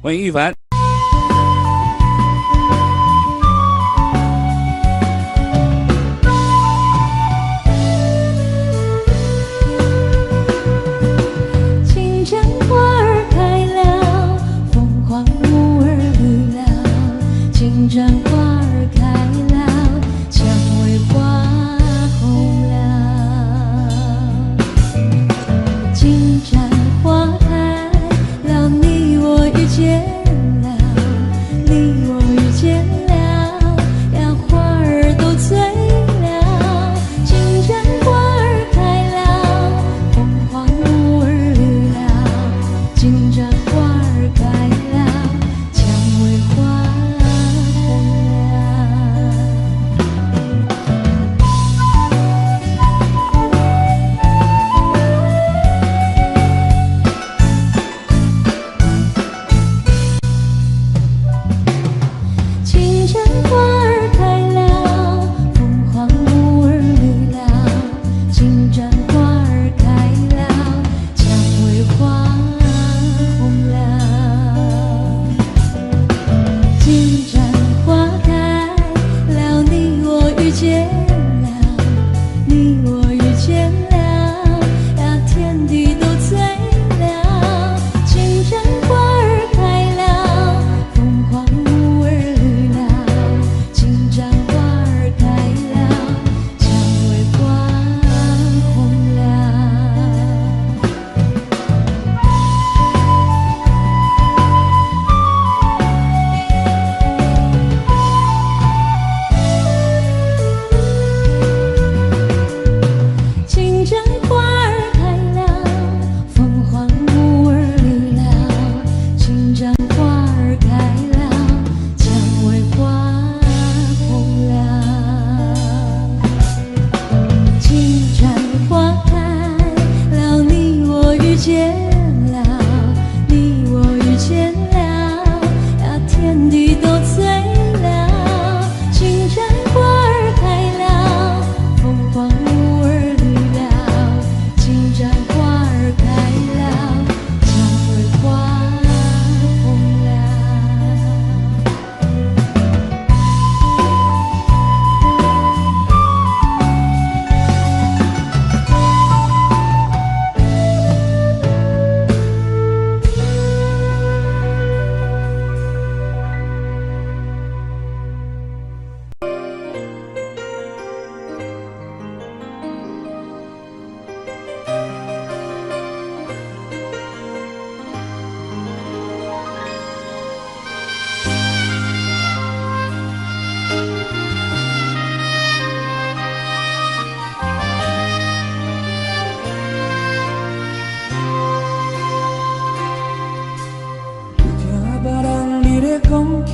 欢迎玉凡。见了，你我遇见了，呀，花儿都醉了，金盏花儿开了，凤凰木儿绿了，金盏花儿开了，蔷薇花红了。金盏花儿开了，凤凰木儿绿了，金盏花儿开了，蔷薇花红了。金盏花开了，你我遇见了，你我遇见了，呀，天地都醉了。金盏花儿开了，凤凰木儿绿了，金盏花儿开了，蔷薇花红了。金盏花儿开了，凤凰木儿绿了，金盏花儿开了，蔷薇花红了。金盏花开了，你我遇见了，你我遇见了，呀，天地都醉了。金盏花儿开了，凤凰木儿绿了，金盏花儿开了，蔷薇花红了。听别人你咧讲起，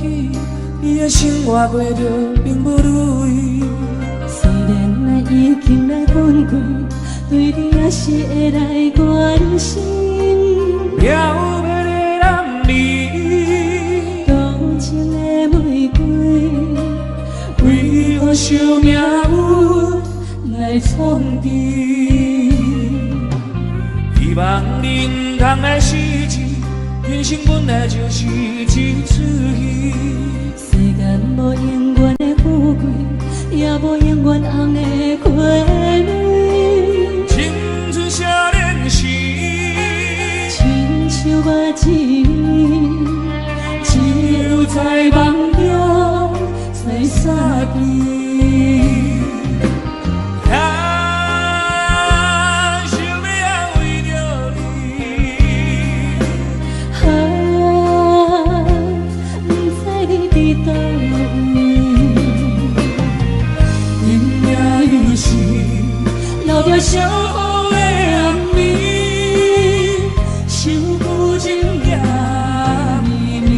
你的生活过着并不如意。虽然我已经来分开，对你还是会来关心。了要的人你，多情的玫瑰，为何受命运来创治？希望你通爱失志，人生本来就是一出戏。世间无永远的富贵，也无永远红的花蕊。青春少年时，亲像我一年，只有在梦中吹散去。留着相互的暗暝，想旧情也绵绵。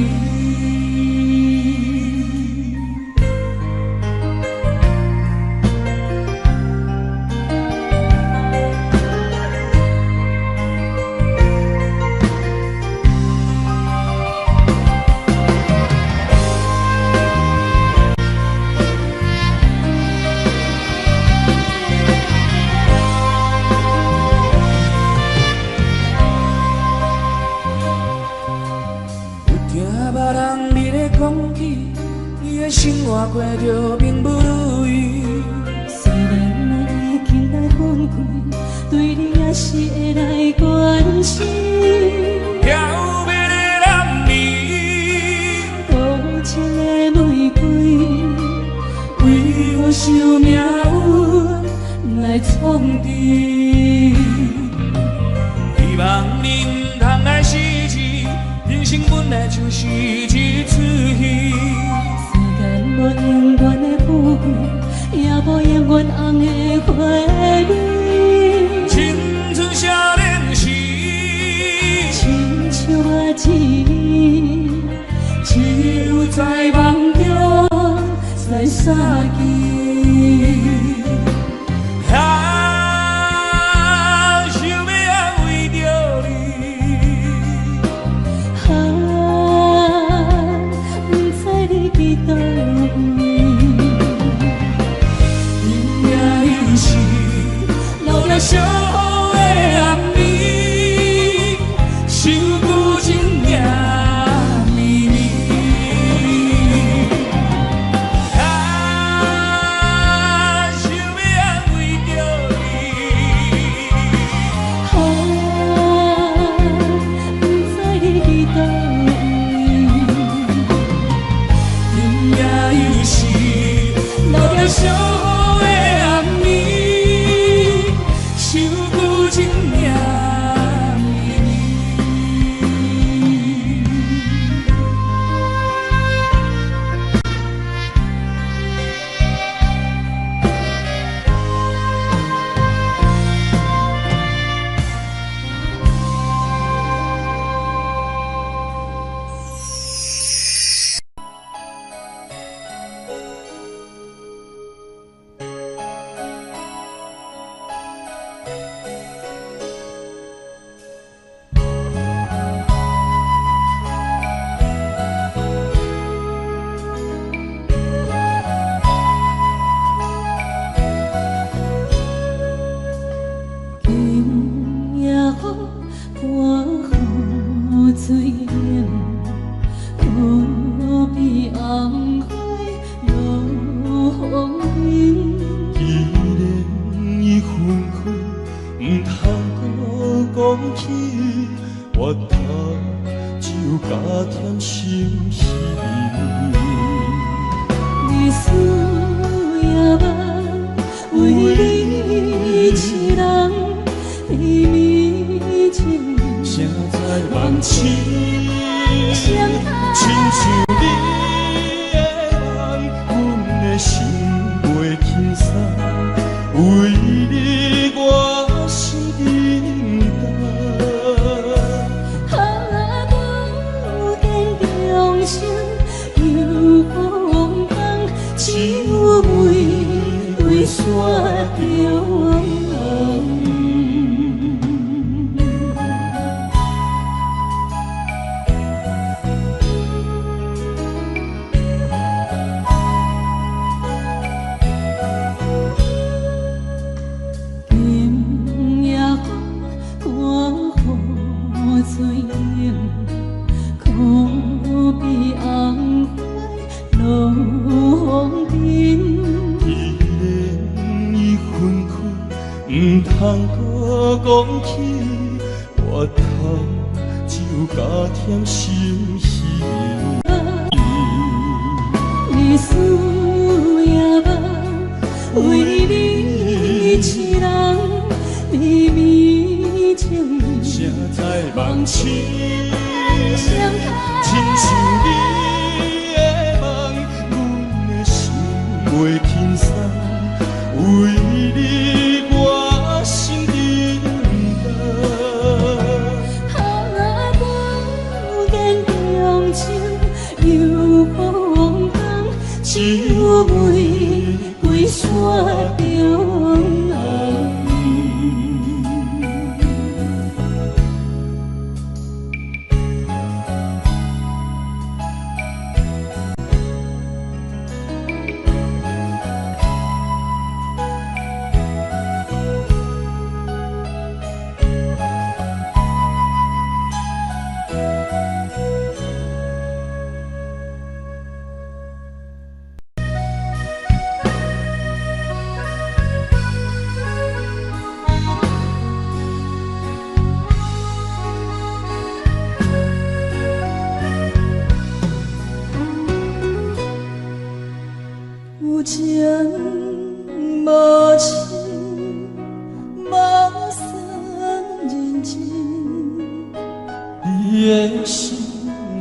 生活过着并不如意，虽然我已经来分开，对你还是会来关心。了要的男儿，多情的玫瑰，为何受命运来创治？希望你通爱失志，人生生本来就是一出戏。世间无永远的富贵，也无永远红的花蕊。青春少年时，亲像我一年，只有在梦中再相见。相好的暗暝，想旧情也绵绵。想要安慰着你，不知你伫倒位。今夜又是留着相好的暗暝。想旧情也绵绵。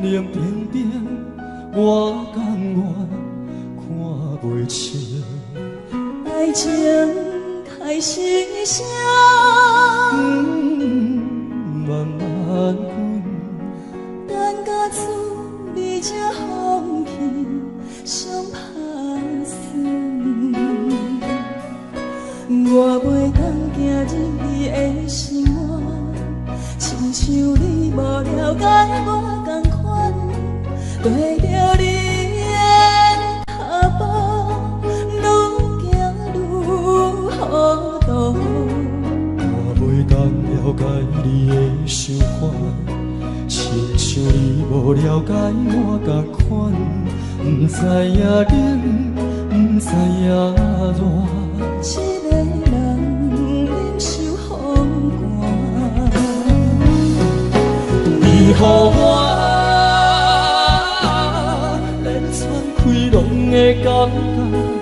冷冰冰，我甘愿看袂清。爱情开始声，慢慢滚，等到厝你才放弃伤拍算。我袂当行入你的心窝，亲像你无了解我同款，跟着你的脚步，愈行愈糊涂。我袂当了解你的想法，亲像你无了解我同款，不知影冷，不知影热。一个人忍受风寒，你予我连喘气拢会感觉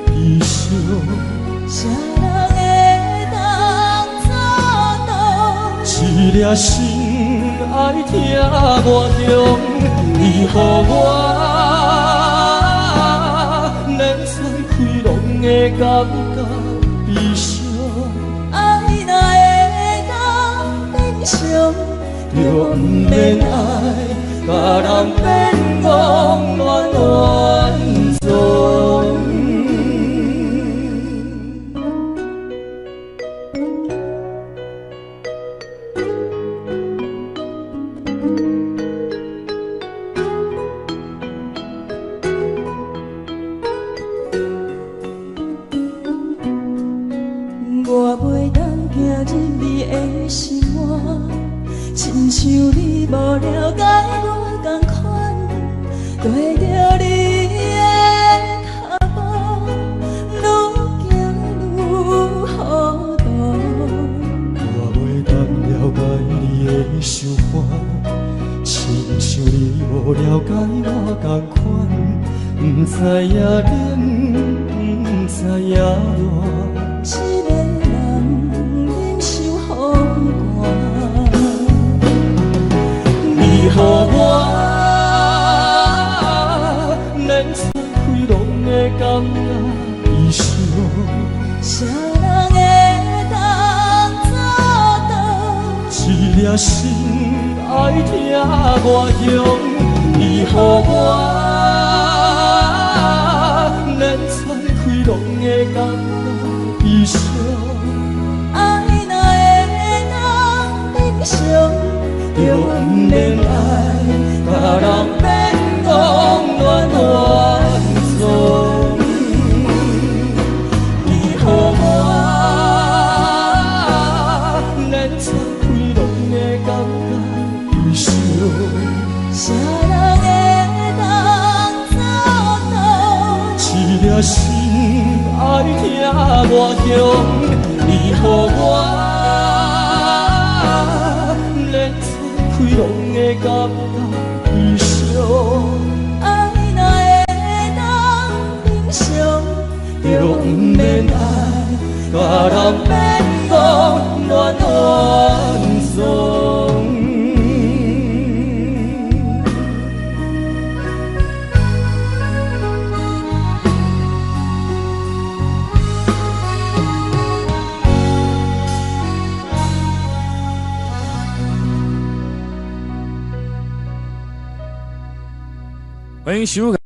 悲伤。啥人会当做到？一粒心爱听我中，你予我连喘气拢会感觉悲伤。爱若会当变伤，就不免爱，甲人变讲乱乱总。我袂当行入你的心窝，亲像你无了解我同款，跟着你的脚步，愈行愈糊涂。我袂当了解你的想法，亲像你无了解我同款，不知影冷，不知影热。一个人忍受风寒，你予我连喘气拢会感觉悲伤。啥人会当做到？一粒心爱听我中，你予我连喘气拢会感觉悲伤。爱若会当变伤，就不免爱，甲人变讲乱乱总。你予我连喘气拢会感觉悲伤。啥人会当做到？一粒心爱听我中，你予我连喘气拢会感觉悲伤。爱若会当变伤，就不免爱，甲人变讲乱乱总。欢迎收看